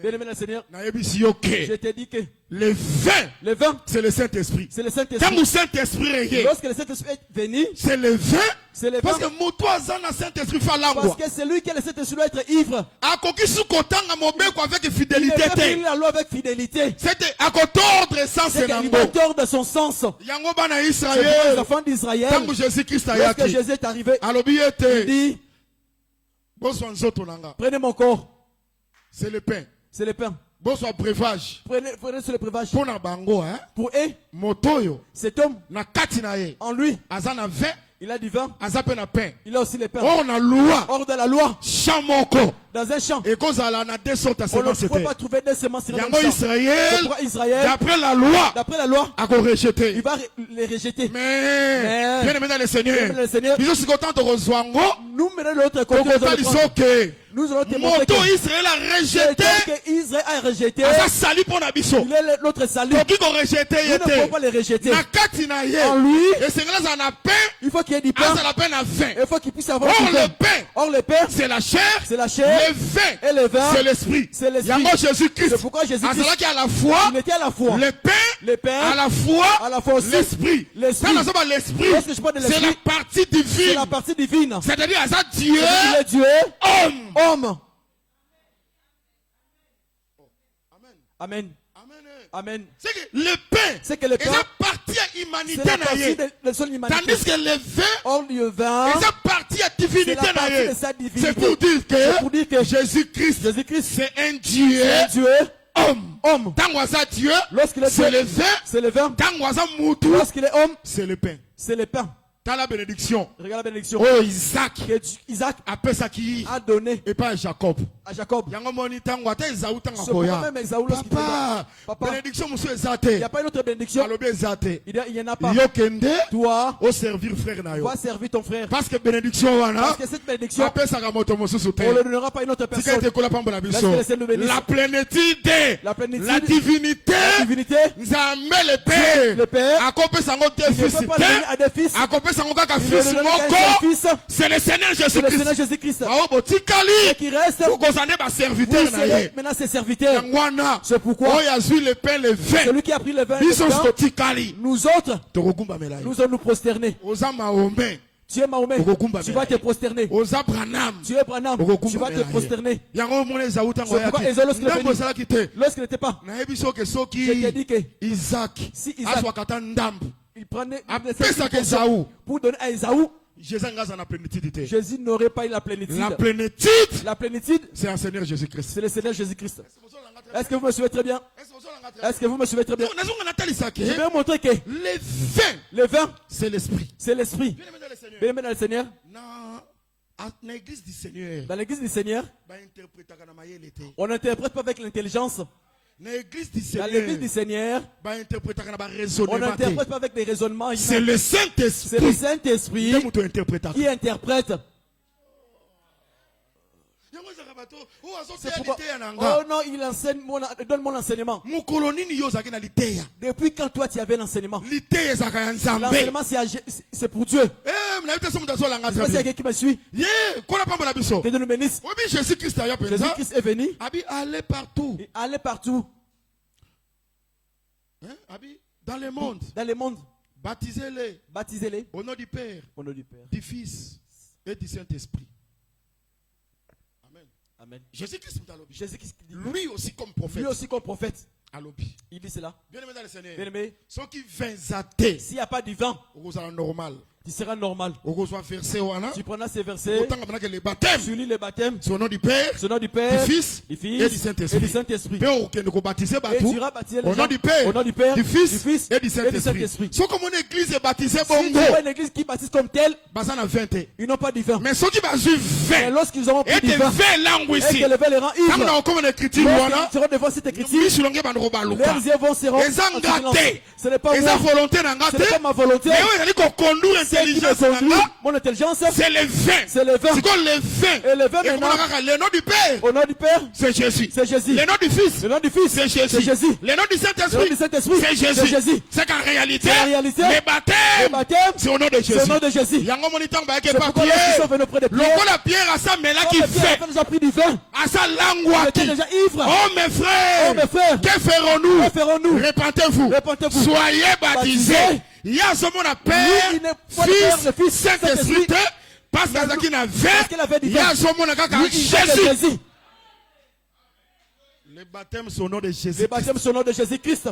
Bien-aimé le Seigneur. Je t'ai dit que le vin, c'est le Saint-Esprit. C'est le Saint-Esprit. Quand le Saint-Esprit est lorsque le Saint-Esprit est venu, c'est le vin. C'est le parce que Saint-Esprit parce que c'est lui qui a le Saint-Esprit doit être ivre. Avec fidélité. Il a la loi avec fidélité. C'était à tordre sans c'est qu'il va tordre son sens. C'est pour les enfants d'Israël. Lorsque Jésus est arrivé, il dit prenez mon corps. C'est le pain. C'est le pain. Bonsoir breuvage. Prenez sur le breuvage. Pour na bango hein. Pour eux. Motoyo. Cet homme. Na katinaye. En lui. Azana vin. Il a du vin. Azape na pain. Il a aussi le pain. Or na loi. Hors de la loi. Chamoko. Dans un champ. Et cause à la na deux sortes à semences. On ne peut pas trouver des semences dans un champ. Israël. D'après la loi. A rejeté. Il va les rejeter. Mais. Bien aimé dans le Seigneur. Ils sont contents de rejoindre. Nous menons l'autre côté. Nous allons témoigner que Israël a rejeté. Israël a rejeté. Il est l'autre salut. Nous ne pouvons pas les rejeter. En lui, il faut qu'il y ait du pain. Il faut qu'il puisse avoir du pain. Or le pain, c'est la chair. Le vin. Et le vin, c'est l'esprit. C'est Jésus-Christ. C'est pourquoi Jésus-Christ il à la fois. Il était à la fois. Le pain. À la fois aussi. L'esprit. L'esprit. C'est la partie divine. C'est la partie divine. C'est-à-dire à Dieu. Il est Dieu. Homme. Amen. Amen. C'est que le pain, c'est que le pain, partie à l'humanité. Tandis que le vin, c'est partie à divinité. C'est pour dire que Jésus-Christ, c'est un Dieu. Homme. Dieu, lorsqu'il est c'est le vin. C'est le vin. Lorsqu'il est homme, c'est le pain. C'est le pain. La bénédiction. Regarde la bénédiction. Oh, Isaac a donné et pas à Jacob. Papa, bénédiction, monsieur il n'y a pas une autre bénédiction. Il n'y en a pas. Toi, au servir frère tu vas servir ton frère. Parce que bénédiction, parce que cette bénédiction, on ne le donnera pas à une autre personne. La plénitude, la divinité, le Père, à des fils. C'est le Seigneur Jésus-Christ. Qui reste, maintenant ses serviteurs. C'est pourquoi celui qui a pris le vin, nous autres, nous allons nous prosterner. Tu es Mahomet, tu vas te prosterner. Tu es Branham, tu vas te prosterner. C'est pourquoi Esaü, lorsqu'il n'était pas, je t'ai dit que Isaac, si Isaac, il prenait pour donner à Esaü, Jésus n'aurait pas eu la plénitude. La plénitude, c'est un Seigneur Jésus-Christ. C'est le Seigneur Jésus-Christ. Est-ce que vous me suivez très bien? Est-ce que vous me suivez très bien? Je vais vous montrer que le vin, c'est l'esprit. C'est l'esprit. Bien aimé dans le Seigneur. Dans l'église du Seigneur. Dans l'église du Seigneur, on n'interprète pas avec l'intelligence. Dans l'église du Seigneur, on n'interprète pas avec des raisonnements. C'est le Saint-Esprit. C'est le Saint-Esprit qui interprète. C'est pourquoi, oh non, il enseigne, donne mon enseignement. Depuis quand toi tu avais l'enseignement? L'enseignement c'est pour Dieu. C'est pas quelqu'un qui me suit. Que Dieu nous bénisse. Jésus-Christ est venu. Allez partout. Allez partout. Dans le monde. Dans le monde. Baptisez-les. Baptisez-les. Au nom du Père. Au nom du Père. Du Fils et du Saint-Esprit. Amen. Amen. Jésus-Christ dit. Lui aussi comme prophète. Lui aussi comme prophète. Il dit cela. Bien-aimé dans le Seigneur. Bien-aimé. Ceux qui viennent s'il n'y a pas du vent, normal. Tu seras normal. Tu prendras ces versets. Tu lis les baptêmes. Au nom du Père. Du Fils. Et du Saint-Esprit. Et tu iras baptiser les gens. Au nom du Père. Du Fils. Et du Saint-Esprit. Si comme une église est baptisée, si tu vois une église qui baptise comme telle, ils n'ont pas du vin. Mais ceux qui baptisent mais lorsqu'ils auront pris du vin, et que le vin les rend ivres, lorsqu'ils seront devant cette écriture, leurs yeux vont se rendre. Ce n'est pas moi. Ce n'est pas ma volonté. Mon intelligence, c'est le vin. C'est le vin. Et le vin maintenant. Le nom du Père. Au nom du Père. C'est Jésus. C'est Jésus. Le nom du Fils. Le nom du Fils. C'est Jésus. C'est Jésus. Le nom du Saint-Esprit. C'est Jésus. C'est qu'en réalité, les baptêmes, c'est au nom de Jésus. C'est au nom de Jésus. C'est pourquoi lorsqu'ils sont venus auprès de Pierre, la pierre à sa là qui fait. Nous a pris du vin. À sa langue. Était déjà ivre. Oh mes frères. Que ferons-nous? Répentez-vous. Soyez baptisés. Il y a ce monde à Père, Fils, Saint-Esprit, parce qu'il y a ce monde à Jésus. Les baptêmes sont au nom de Jésus. Les baptêmes sont au nom de Jésus-Christ.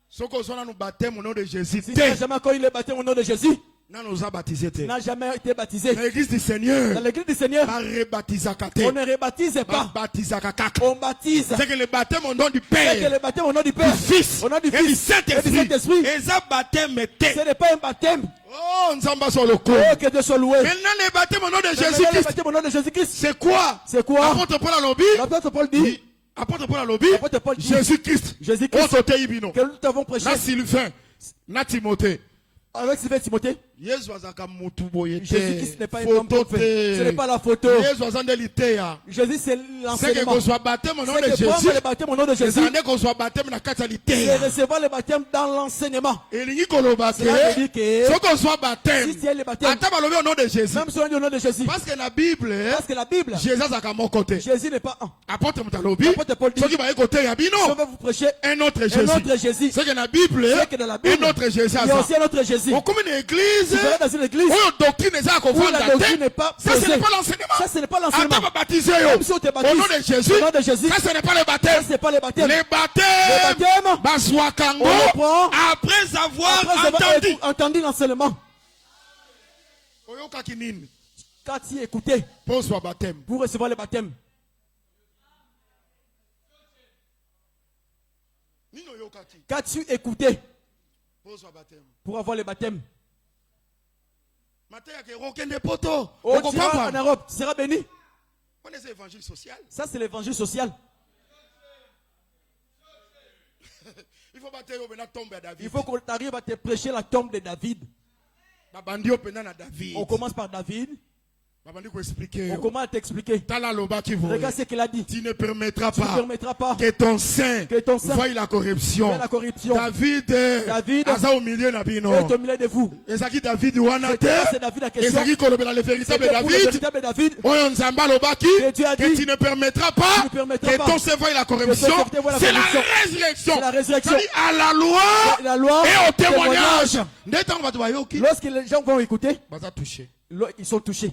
Ceux qui sont nous baptêmes au nom de Jésus. Si tu n'as jamais connu les baptêmes au nom de Jésus, tu n'as jamais été baptisé. Dans l'église du Seigneur, on ne rebaptise pas. On baptise. C'est que le baptême au nom du Père, c'est que le baptême au nom du Père, du Fils, et du Saint-Esprit. Et ça baptême était. Ce n'est pas un baptême. Oh, Nzamba sur le coup. Oh, que Dieu soit loué. Maintenant, le baptême au nom de Jésus-Christ. C'est quoi? C'est quoi? Apôtre Paul à l'obit. L'apôtre Paul dit. Apôtre Paul à l'obit. Jésus-Christ. Que nous t'avons prêché. Na Sylvain. Na Timothée. Avec Sylvain Timothée. Jésus-Christ n'est pas une photo. Ce n'est pas la photo. Jésus c'est l'enseignement. C'est que baptême au nom de Jésus. Le baptême au nom de Jésus. C'est recevoir le baptême dans l'enseignement. Cela veut dire que si tu as le baptême, au nom de Jésus. Même si on dit au nom de Jésus. Parce que la Bible, Jésus à mon côté. Jésus n'est pas un. Apôtre Paul dit, je vais vous prêcher un autre Jésus. C'est que la Bible, un autre Jésus. Il y a aussi un autre Jésus. Comme une église, dans une église où la doctrine n'est pas ça, ce n'est pas l'enseignement. Ça, ce n'est pas l'enseignement. Même si on te baptise, au nom de Jésus, ça, ce n'est pas le baptême. Ça, ce n'est pas le baptême. Les baptêmes, après avoir entendu l'enseignement. Quand tu écoutais pour recevoir le baptême. Quand tu écoutais pour avoir le baptême. On tu iras en Europe, tu seras béni. C'est l'évangile social. Ça, c'est l'évangile social. Il faut qu'on arrive à te prêcher la tombe de David. On commence par David. On commence à t'expliquer. Regarde ce qu'il a dit. Tu ne permettras pas que ton sein voie la corruption. David est au milieu de vous. C'est David la question. Le véritable David. Que tu ne permettras pas que ton sein voie la corruption. C'est la résurrection. À la loi et au témoignage. Lorsque les gens vont écouter, ils sont touchés.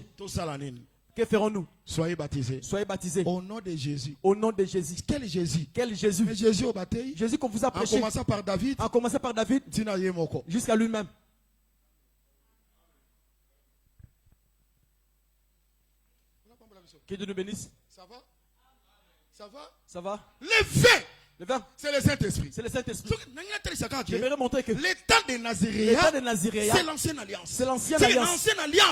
Que ferons-nous? Soyez baptisés. Soyez baptisés. Au nom de Jésus. Au nom de Jésus. Quel Jésus? Quel Jésus? Mais Jésus au baptême. Jésus qu'on vous a prêché. En commençant par David. En commençant par David. Jusqu'à lui-même. Que Dieu nous bénisse. Ça va? Ça va? Ça va? Le vin. Le vin. C'est le Saint-Esprit. C'est le Saint-Esprit. Je vais montrer que le temps de Nazaréa, c'est l'ancienne alliance. C'est l'ancienne alliance.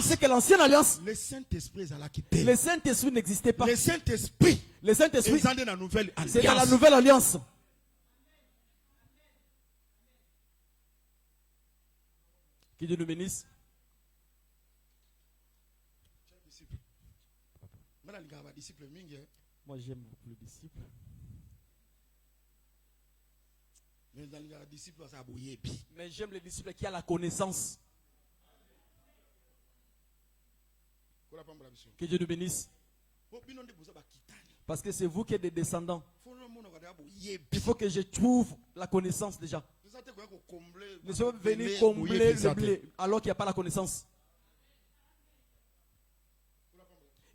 C'est que l'ancienne alliance. Le Saint-Esprit est la quitté. Le Saint-Esprit n'existait pas. Le Saint-Esprit. C'est dans la nouvelle alliance. C'est dans la nouvelle alliance. Que Dieu nous bénisse. Moi j'aime beaucoup les disciples. Mais j'aime les disciples qui ont la connaissance. Que Dieu nous bénisse. Parce que c'est vous qui êtes des descendants. Il faut que je trouve la connaissance déjà. Nous sommes venus combler le blé alors qu'il n'y a pas la connaissance.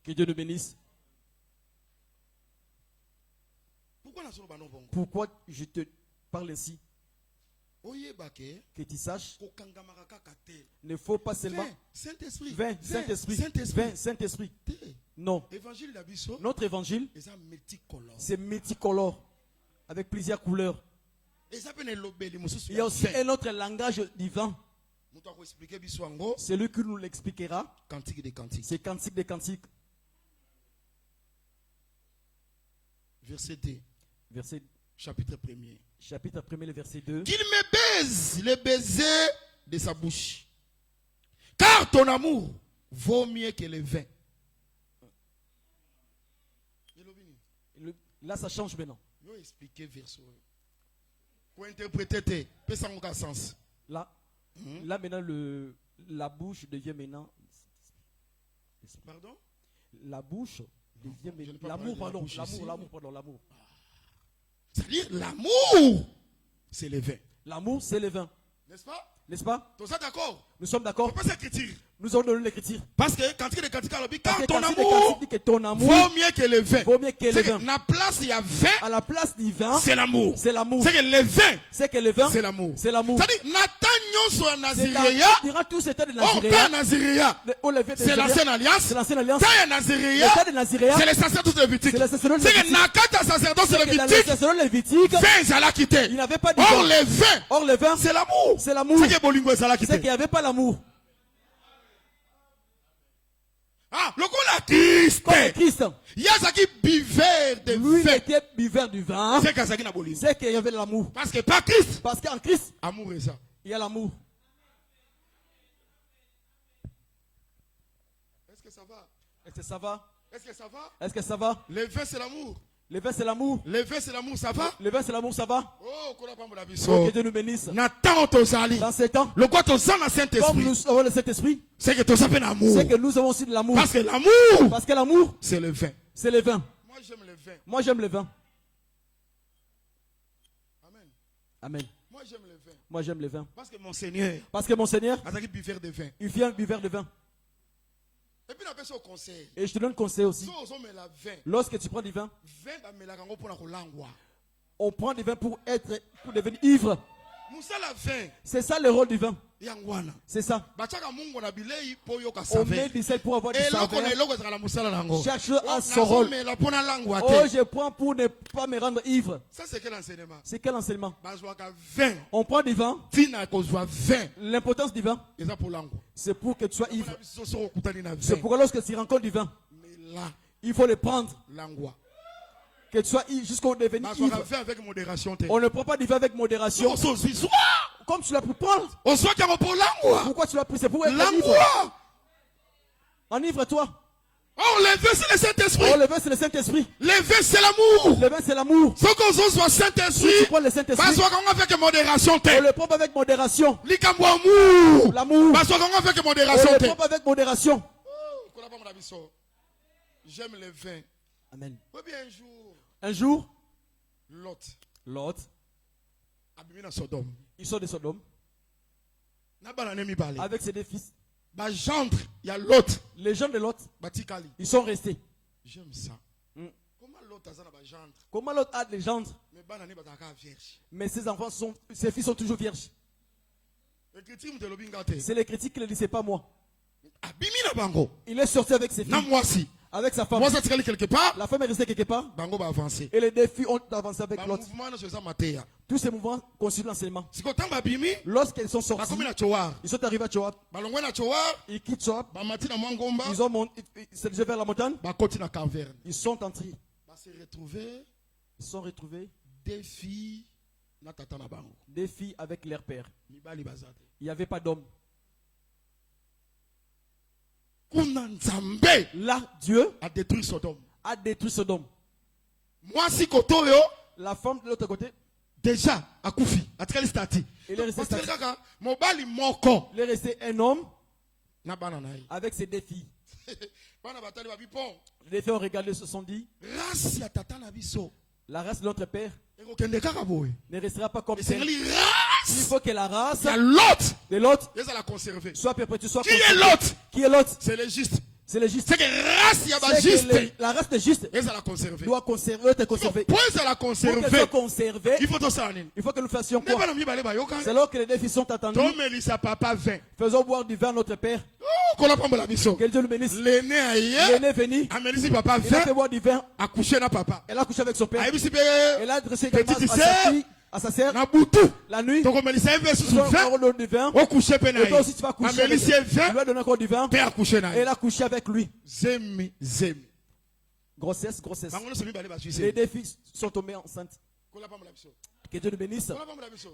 Que Dieu nous bénisse. Pourquoi je te parle ainsi? Que tu saches, ne faut pas seulement Saint-Esprit. Non. Notre évangile, c'est multicolore, avec plusieurs couleurs. Il y a aussi un autre langage divin. C'est lui qui nous l'expliquera. C'est Cantique des Cantiques. Verset 2. Chapitre 1er. Chapitre 1er, le verset 2. Qu'il me baise les baisers de sa bouche. Car ton amour vaut mieux que le vin. Là, ça change maintenant. Expliquer verset. Pour interpréter, peut ça n'a sens. Là, là maintenant, la bouche devient maintenant. Pardon? La bouche devient maintenant. L'amour. C'est-à-dire l'amour, c'est le vin. L'amour, c'est le vin. N'est-ce pas? N'est-ce pas? Tous d'accord? Nous sommes d'accord. Pas l'écriture. Nous avons donné l'écriture. Parce que quand ton amour vaut mieux que le vin. Vaut mieux que le vin. La place il y a vin. À la place du vin, c'est l'amour. C'est l'amour. C'est que le vin. C'est que le vin. C'est l'amour. C'est l'amour. C'est-à-dire Nathan soit Naziréa. Dira tout c'était de Naziréa. C'est l'ancienne alliance. C'est l'ancienne alliance. C'est Naziréa. C'est les sacerdotes lévitiques. C'est que Nakata sacerdoce lévitique. Vin ça l'a quitté. Il n'avait pas de vin. Or le vin. C'est l'amour. C'est l'amour. C'est que Bolingo ça l'a quitté. C'est qu'il n'y avait pas l'amour. Ah, le coup la Christ. Il y a ça qui buvait de vin. Lui était buveur du vin. C'est qu'il y avait de l'amour. Parce que pas Christ. Parce qu'en Christ, amour est ça. Il y a l'amour. Est-ce que ça va? Est-ce que ça va? Est-ce que ça va? Est-ce que ça va? Le vin c'est l'amour. Le vin c'est l'amour. Le vin c'est l'amour, ça va? Le vin c'est l'amour, ça va? Oh, que Dieu nous bénisse. Dans ces temps, le quoi ton sang Saint-Esprit. Comme nous avons le Saint-Esprit, c'est que ton sang fait l'amour. C'est que nous avons aussi de l'amour. Parce que l'amour, c'est le vin. C'est le vin. Moi j'aime le vin. Moi j'aime le vin. Amen. Amen. Moi j'aime le vin. Moi j'aime le vin. Parce que mon Seigneur. Il vient buveur de vin. Et puis on appelle ça au conseil. Et je te donne conseil aussi. Lorsque tu prends du vin, on prend du vin pour devenir ivre. C'est ça le rôle du vin. C'est ça. On met du sel pour avoir du saveur. Cherche à son rôle. Oh, je prends pour ne pas me rendre ivre. Ça, c'est quel enseignement? C'est quel enseignement? On prend du vin. L'importance du vin, c'est pour que tu sois ivre. C'est pourquoi lorsque tu rencontres du vin, il faut le prendre. Que tu sois jusqu'au devenir ivre. On ne prend pas du vin avec modération. Comme tu l'as pu prendre. Pourquoi tu l'as pris? C'est pour être ivre. Enivre-toi. Oh, le vin c'est le Saint-Esprit. Oh, le vin c'est le Saint-Esprit. Le vin c'est l'amour. Le vin c'est l'amour. Ce qu'on soit Saint-Esprit. Tu prends le Saint-Esprit. Parce qu'on avec modération. On le prend avec modération. L'amour. Parce qu'on avec modération. On le prend avec modération. J'aime le vin. Amen. Un jour. Lot. Ils sont de Sodome. Avec ses deux fils. Il y a Lot. Les gens de Lot, ils sont restés. J'aime ça. Comment Lot a des gendres? Mais ses enfants ses fils sont toujours vierges. C'est les critiques qui ne le disaient pas moi. Il est sorti avec ses filles. Avec sa femme. Quelque part. La femme est restée quelque part. Et les deux filles ont avancé avec l'autre. Tous ces mouvements constituent l'enseignement. Lorsqu'ils sont sortis, ils sont arrivés à Tchoab. Ils quittent Tchoab. Ils sont vers la montagne. Ils sont entrés. Ils sont retrouvés. Des filles avec leur père. Il n'y avait pas d'homme. Là, Dieu a détruit Sodome. Moi, si la femme de l'autre côté, déjà, a Koufi, a très stati. Il est resté un homme avec ses deux filles. Les filles ont regardé, se sont dit, la race de notre père ne restera pas comme ça. Il faut que la race de l'autre soit perpétuée, soit conservée. Qui est l'autre? C'est le juste. C'est le juste. C'est que la race de juste doit être conservée. Pour la conserver, il faut que nous fassions quoi? C'est là que les défis sont attendus. Faisons boire du vin à notre père. Que Dieu nous bénisse. L'aîné est venu. Il a fait boire du vin. Elle a couché avec son père. Elle a adressé également à sa fille, à sa sœur. La nuit. Il donne du vin. Et toi aussi tu vas coucher avec lui. Il lui a donné encore du vin. Et elle a couché avec lui. Grossesse. Les deux filles sont tombées enceintes. Que Dieu nous bénisse.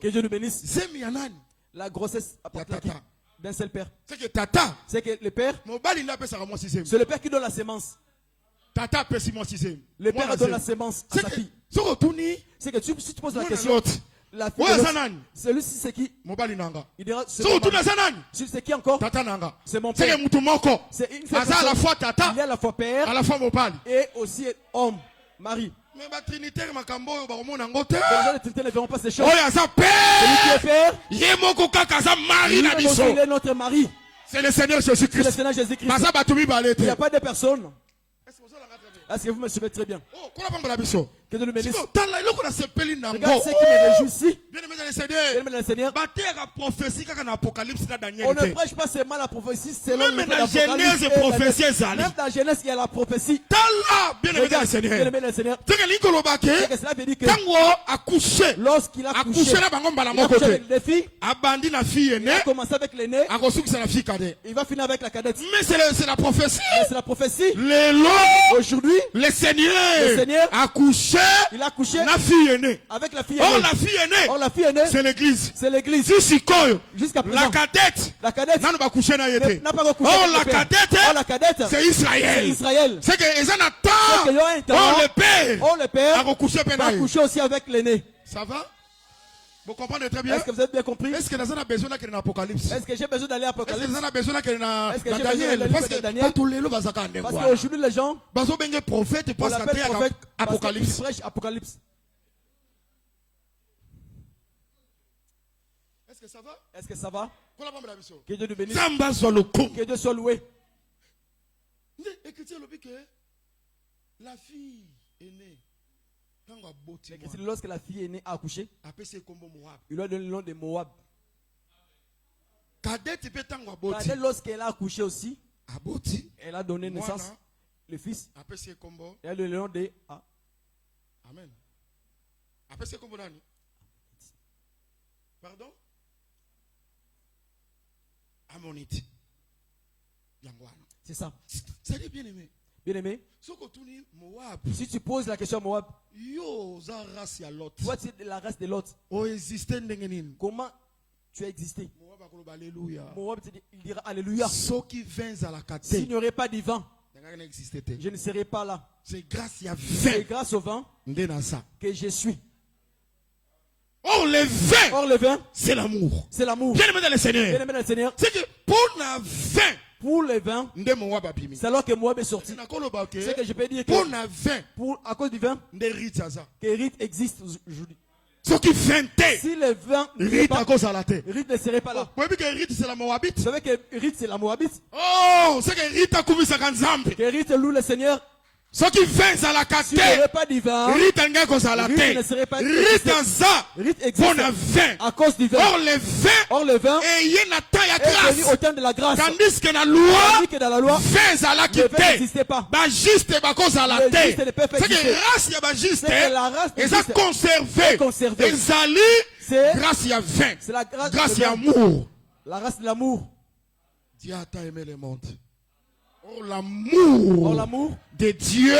Que Dieu nous bénisse. La grossesse appartient d'un seul père. C'est que le père, c'est le père qui donne la sémence. Le père donne la sémence à sa fille. C'est que si tu poses la question, la fille celui-ci c'est qui? Il dira c'est qui encore? C'est mon père. C'est une fois il y a à la fois père et aussi homme, mari. Les Trinitaires ne verront pas ces choses. Celui qui est père, il est notre mari. C'est le Seigneur Jésus-Christ. C'est le Seigneur Jésus-Christ. Il n'y a pas de personne. Est-ce que vous me suivez très bien? Que Dieu nous bénisse. Regarde ce qui me réjouit. Bien-aimé dans le Seigneur. On ne prêche pas seulement la prophétie selon même la Genèse et prophétie. Même dans la Genèse, il y a la prophétie. Bien-aimé dans le Seigneur. Bien-aimé dans le Seigneur. Cela veut dire que lorsqu'il a couché avec les filles, il a commencé avec l'aîné, il va finir avec la cadette. Mais c'est la prophétie. C'est la prophétie. Aujourd'hui, le Seigneur a couché. Il a couché avec la fille aînée. Or la fille aînée, c'est l'église. Jusqu'à présent. La cadette n'a pas couché. la cadette, c'est Israël. C'est que les le père va coucher aussi avec l'aîné. Ça va? Vous comprenez très bien? Est-ce que vous avez bien compris? Est-ce que nous avons besoin d'aller en Apocalypse? Est-ce que j'ai besoin d'aller en Apocalypse? Est-ce que nous avons besoin d'aller en Daniel? Parce qu'aujourd'hui les gens prophète pour Apocalypse. Apocalypse. Est-ce que ça va? Est-ce que ça va? Que Dieu nous bénisse. Que Dieu soit loué. La fille est née. Lorsque la fille est née a accouché, il lui a donné le nom de Moab. Cadet, lorsqu'elle a accouché aussi, elle a donné naissance le fils. Elle a donné le nom de Amen. Pardon? Ammonite. C'est ça. C'est bien aimé. Bien aimé. Si tu poses la question à Moab, toi tu es de la race de l'autre. Comment tu as existé? Moab il dira Alléluia. S'il n'y aurait pas de vent, je ne serais pas là. C'est grâce au vent que je suis. Or le vin, c'est l'amour. C'est l'amour. Bien-aimé dans le Seigneur. Bien-aimé dans le Seigneur. C'est que pour le vin, pour les vins, c'est alors que Moab est sorti. C'est que je peux dire que à cause du vin, que rite existe aujourd'hui. Si le vin rite à cause à la terre, rite ne serait pas là. Vous savez que rite c'est la Moabite. Vous savez que rite c'est la Moabite. Oh, c'est que rite a couvert sa grande. Que rite loue le Seigneur. Ce qui fait à la si pas divin, rite ne serait pas rite à cause du vin. Or le vin est venu au temps de la grâce. Tandis que la loi fait à la n'existait pas. Juste à cause à la terre. C'est que race ya juste et ça conservé. C'est grâce ya vin. C'est la grâce ya amour. La race de l'amour. Dieu a aimé le monde. Or l'amour de Dieu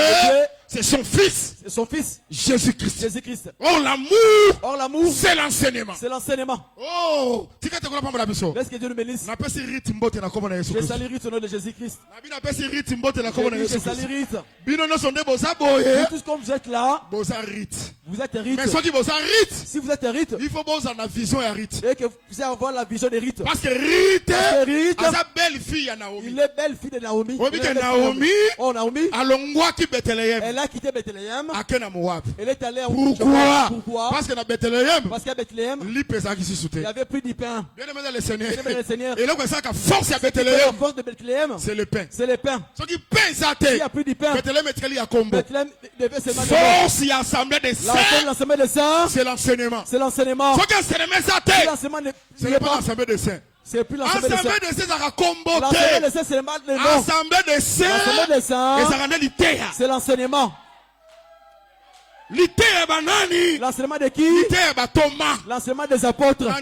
C'est son fils. C'est son fils. Jésus-Christ. Jésus-Christ. Or l'amour. Or l'amour. C'est l'enseignement. C'est l'enseignement. Oh. Laisse que Dieu nous bénisse. Je salue Rite au nom de Jésus-Christ. Je salue Rite. Tous comme vous êtes là. Vous êtes Rite. Si vous êtes Rite, il faut avoir la vision et Rite. Et que vous allez avoir la vision de Rite. Parce que Rite est sa belle fille à Naomi. Il est belle fille de Naomi. Naomi. Oh Naomi. Elle a quitté Bethléem. Elle est allée à Pourquoi? Parce que dans Bethléem. Parce qu'à Bethléem. Il y avait plus de pain. Bien aimé dans le Seigneur. Et là, ça la force à Bethléem. La force de Bethléem. C'est le pain. C'est le pain. Ce qui pain ça il y a plus de pain. Bethléem est à combo. Bethléem devait se force et assemblée de saints. L'ensemble de saints. C'est l'enseignement. C'est l'enseignement. Ce qui est enseignement ça c'est pas l'ensemble de saints. C'est plus l'ensemble de saints. L'ensemble de saints ça combo. L'ensemble de saints c'est le mal de nom. L'ensemble de saints. L'ensemble de saints. C'est l'enseignement. L'enseignement de qui? L'enseignement des apôtres. Moi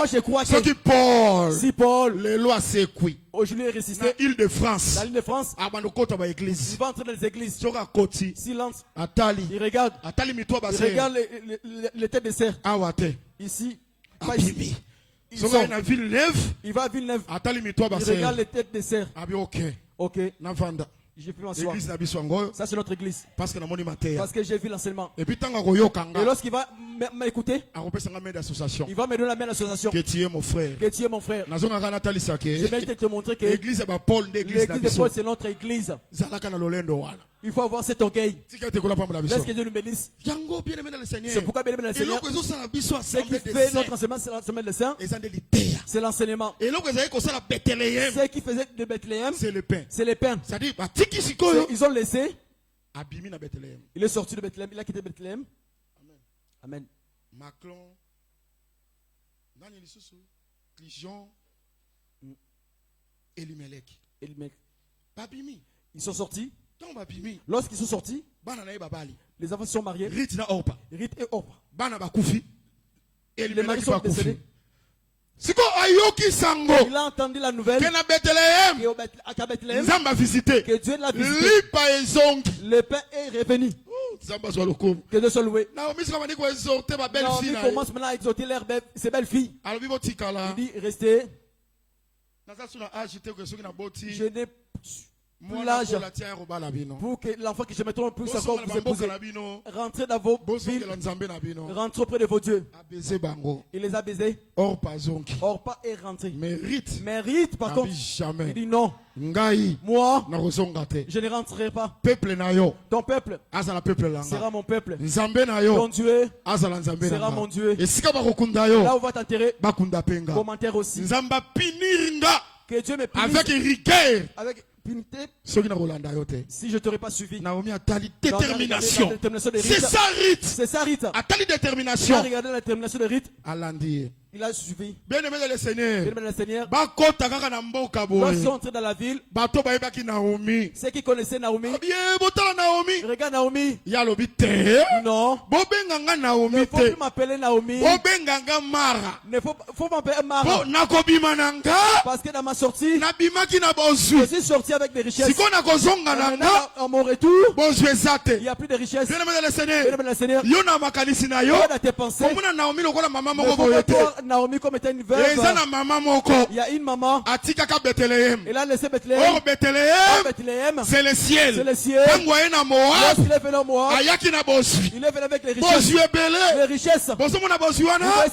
je crois que si Paul aujourd'hui est ressuscité dans l'île de France, il va entrer dans les églises. Silence. Il regarde. Il regarde les têtes de serre. Ici. Pas ici. Il va à Villeneuve. Il regarde les têtes de serre. Ok. Je peux m'asseoir. Ça c'est notre église. Parce que j'ai vu l'enseignement. Et lorsqu'il va m'écouter, il va me donner la main d'association. Que tu es mon frère. Que tu es mon frère. Je vais te montrer que l'église de Paul c'est notre église. Il faut avoir cet orgueil. Laisse que Dieu nous bénisse. C'est pourquoi bien aimé dans le Seigneur. Ce qui fait notre enseignement, c'est l'enseignement des saints. C'est l'enseignement. Ce qui faisait de Bethléem, c'est le pain. C'est le pain. Ils ont laissé. Il est sorti de Bethléem. Il a quitté Bethléem. Amen. Macron, Clijon, Elimelech. Ils sont sortis. Lorsqu'ils sont sortis, les enfants se sont mariés. Rite et Orpa. Les maris sont décédés. Il a entendu la nouvelle qu'à Bethléem, que Dieu l'a visité. Le pain est revenu. Que Dieu soit loué. Naomi commence maintenant à exhorter ses belles filles. Il dit restez. Je n'ai plus l'âge pour que l'enfant que je me trompe puisse encore vous épouser. Rentrez dans vos villes. Rentrez auprès de vos dieux. Il les a baisés. Orpa est rentré. Mais Rite par contre, il dit non. Moi, je ne rentrerai pas. Ton peuple sera mon peuple. Ton Dieu sera mon Dieu. Là où on va t'enterrer, commentaire aussi. Que Dieu me punisse. Avec rigueur. Avec punité. Si je ne t'aurais pas suivi. Naomi a tali détermination. C'est ça Rite. C'est ça Rite. A tali détermination. Il a regardé la détermination de Rite. Il a suivi. Bien aimé le Seigneur. Bien aimé le Seigneur. Lorsqu'ils sont entrés dans la ville, ceux qui connaissaient Naomi, regarde Naomi. Non. Il ne faut plus m'appeler Naomi. Il faut m'appeler Mara. Parce que dans ma sortie, je suis sorti avec des richesses. À mon retour, il n'y a plus de richesses. Bien aimé le Seigneur. Regarde à tes pensées. Naomi comme étant une veuve. Il y a une maman. Elle a laissé Bethléem. Or Bethléem, c'est le ciel. C'est le ciel. Lorsqu'il est venu à Moab, il est venu avec les richesses. Les richesses.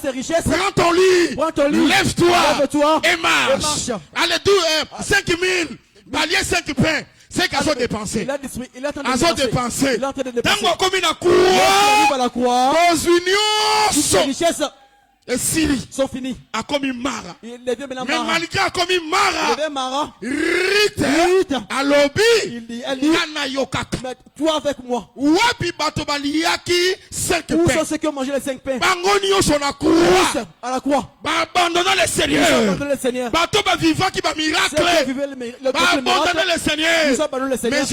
Ces richesses. Prends ton lit. Lève-toi. Et marche. Allez, 5 000. Palier 5 pains. C'est qu'ils ont dépensé. Il est en train de dépenser. Tango comme une la croix. Ces richesses. Et Syrie sont finis. A commis Mara. Mais malgré a commis Mara. Rite. A lobby. Il dit, mais toi avec moi. Wapi batobaliaki 5 pains. Où sont ceux qui ont mangé les 5 pains? Bangonio sur la croix. À la croix. Abandonnons le Seigneur. Batoba vivant qui va miracle. Abandonnons le Seigneur. Mais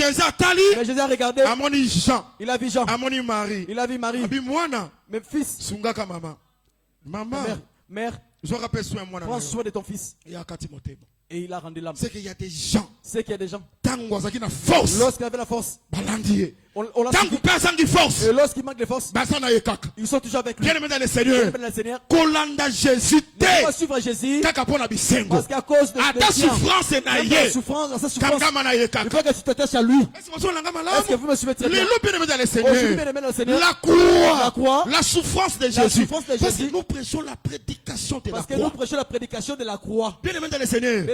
Jésus a regardé. Amoni Jean. Il a vu Jean. Amoni Marie. Il a vu Marie. Mes fils. Sungaka maman. Maman. Mère. Prends soin de ton fils. Et il a rendu l'âme. C'est qu'il y a des gens. C'est qu'il y a des gens. Lorsqu'il avait la force. On l'a force. Et lorsqu'il manque de force, ils sont toujours avec lui. Bien aimé dans le Seigneur. Kolanda Jésus. Ne pas suivre Jésus. Parce qu'à cause de ta souffrance, dans sa souffrance, il faut que tu t'attaches à lui. Est-ce que vous me suivez très bien? La croix, la souffrance de Jésus. Parce que nous prêchons la prédication de la croix. Parce que nous prêchons la prédication de la croix. Bien aimé dans le Seigneur.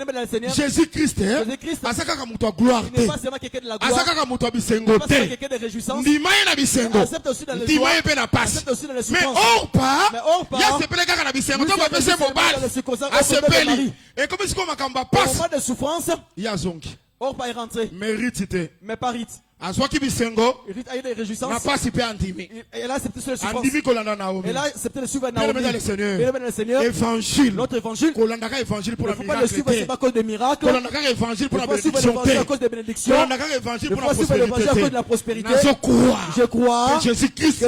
Jésus-Christ, il n'est pas seulement quelqu'un de la gloire. Il n'est pas seulement quelqu'un de réjouissance. Il accepte aussi dans les joies. Accepte aussi dans les souffrances. Mais or part, il y a ce et comme si on m'a pas au moment de souffrance, il y a zongi. Or pas y rentrer. Mais pas rite. Il a eu des réjouissances. Elle a accepté le souffrance. Elle a accepté le suivre Naomi. Évangile. Notre évangile. Évangile pour la miracle. Il ne faut pas le suivre à cause des miracles. Évangile pour la bénédiction. À cause des bénédictions. Évangile pour la prospérité. À cause de la prospérité. Je crois que Jésus-Christ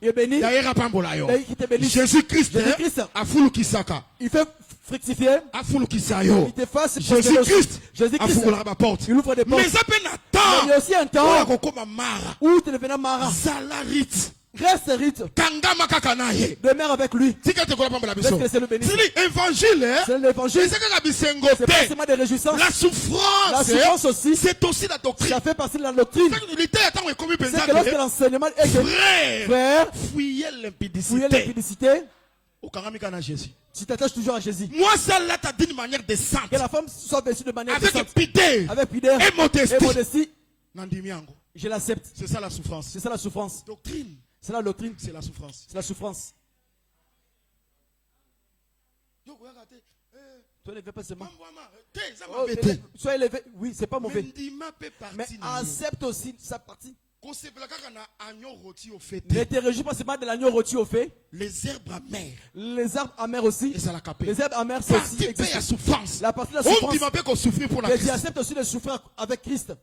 est béni. Jésus-Christ il fait fructifier. Il te fasse Jésus-Christ. Il ouvre des portes. Mais il y a aussi un temps où tu deviens mara. Reste rite. Demeure avec lui. C'est le béni. C'est l'évangile. C'est pas seulement des réjouissances. La souffrance aussi. C'est aussi la doctrine. Ça fait partie de la doctrine. C'est que lorsque l'enseignement est que frère, fuyez l'impudicité. Tu t'attaches toujours à Jésus. Moi, celle-là t'a dit d'une manière décente. Que la femme soit vêtue de manière avec décente. Avec pudeur. Et modestie. Je l'accepte. C'est ça la souffrance. C'est ça la souffrance. Doctrine. C'est la doctrine. C'est la souffrance. C'est la souffrance. Toi, ne fais pas seulement. Sois élevé. Oui, c'est pas mauvais. Mais accepte aussi sa partie. Ne te réjouis pas seulement de l'agneau rôti au fait. Les herbes amères. Les herbes amères aussi. Les herbes amères, c'est aussi la souffrance. La partie de la souffrance. Mais tu acceptes aussi de souffrir avec Christ.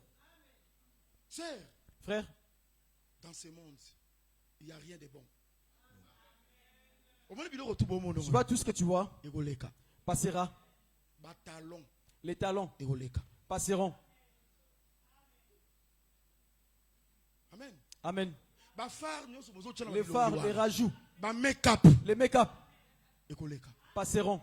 Frère, dans ce monde, il n'y a rien de bon. Tu vois tout ce que tu vois passera. Les talons passeront. Amen. Amen. Les phares, les rajouts, les make-up passeront.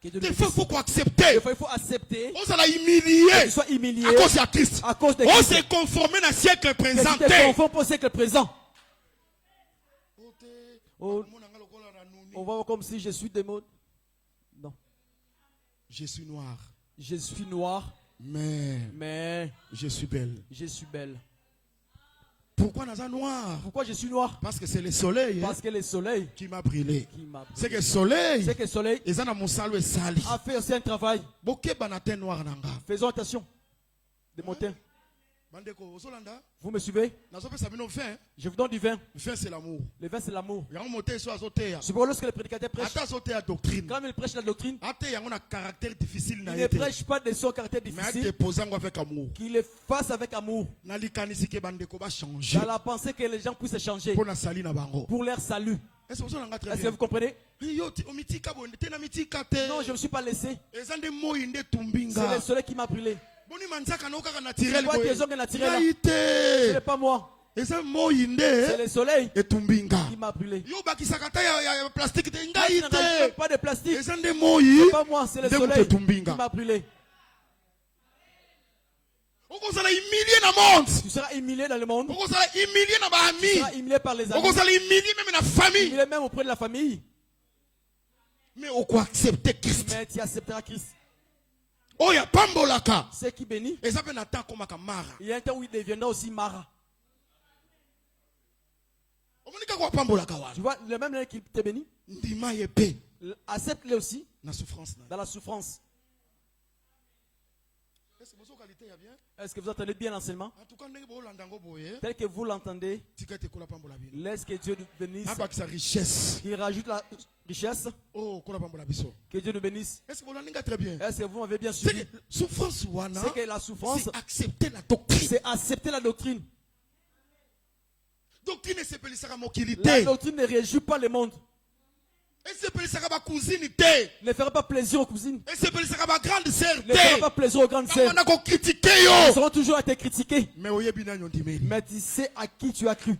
Il faut accepter. Il faut accepter. On s'en a humilié. Soit humilié. À cause de Christ. À cause de Christ. On s'est conformé dans le siècle présent. On s'est conformé au siècle présent. On va voir comme si je suis démon. Non. Je suis noir. Je suis noir. Mais je suis belle. Je suis belle. Pourquoi nous sommes noirs? Pourquoi je suis noir? Parce que c'est le soleil. Parce que le soleil qui m'a brûlé. C'est que le soleil. C'est que le soleil a fait aussi un travail. Faisons attention de mon teint. Vous me suivez? Je vous donne du vin. Le vin c'est l'amour. Le vin c'est l'amour. C'est pour lorsque le prédicateur prêche. Quand il prêche la doctrine, il ne prêche pas de son caractère difficile. Qu'il le fasse avec amour. Dans la pensée que les gens puissent changer. Pour leur salut. Est-ce que vous comprenez? Non, je ne me suis pas laissé. C'est le soleil qui m'a brûlé. C'est quoi tes ongles naturels? Ce n'est pas moi. C'est le soleil qui m'a brûlé. Pas de plastique. C'est pas moi, c'est le soleil qui m'a brûlé. Tu seras humilié dans le monde. Tu seras humilié par les amis. Humilié même auprès de la famille. Mais on peut accepter Christ. Mais tu accepteras Christ. C'est qui bénit. Il y a un temps où il deviendra aussi Mara. Tu vois, le même qui te bénit. Accepte-le aussi. Dans la souffrance. Est-ce que vous entendez bien l'enseignement? Tel que vous l'entendez, laisse que Dieu nous bénisse. Qu'il rajoute la richesse. Que Dieu nous bénisse. Est-ce que vous m'avez bien suivi? C'est que la souffrance, c'est accepter la doctrine. C'est accepter la doctrine. La doctrine ne réjouit pas le monde. Ne fera pas plaisir aux cousines. Ne fera pas plaisir aux grandes sœurs. Ils seront toujours à te critiquer. Mais tu sais à qui tu as cru.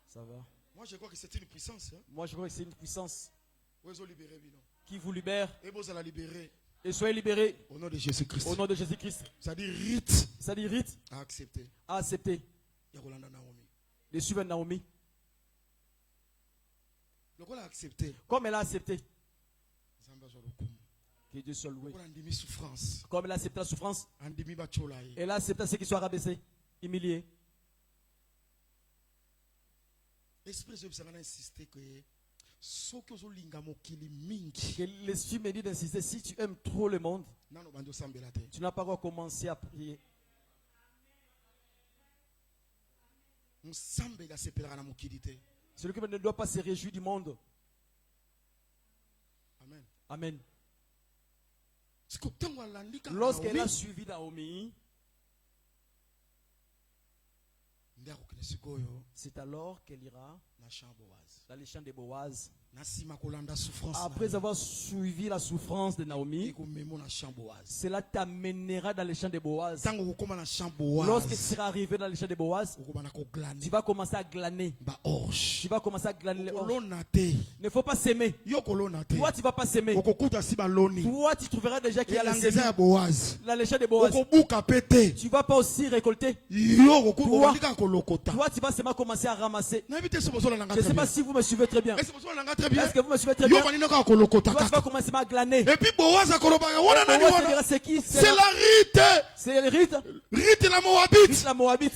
Ça va. Moi je crois que c'est une puissance. Moi je crois que c'est une puissance qui vous libère. Et soyez libérés au nom de Jésus-Christ. Au nom de Jésus-Christ. Ça dit rite. Ça dit rite. À accepter. À accepter. De suivre Naomi. Comme elle a accepté. Que Dieu soit loué. Comme elle a accepté la souffrance. Elle a accepté ce qui soit rabaissé, humilié. Que l'esprit me dit d'insister, si tu aimes trop le monde, tu n'as pas encore commencé à prier. Celui qui ne doit pas se réjouir du monde. Amen. Amen. Lorsqu'elle a suivi Naomi, c'est alors qu'elle ira dans les champs de Boaz. Après avoir suivi la souffrance de Naomi, cela t'amènera dans les champs de Boaz. Lorsque tu seras arrivé dans les champs de Boaz, tu vas commencer à glaner. Tu vas commencer à glaner les orges. Il ne faut pas s'aimer. Toi, tu ne vas pas s'aimer. Toi, tu trouveras déjà qu'il y a la sémie dans les champs de Boaz. Tu ne vas pas aussi récolter. Toi, tu vas seulement commencer à ramasser. Je ne sais pas si vous me suivez très bien. Est-ce que vous me suivez très bien? Toi, tu vas commencer à glaner. Et puis Boaz c'est qui? C'est la rite. C'est le rite. Rite la Moabite. Rite la Moabite.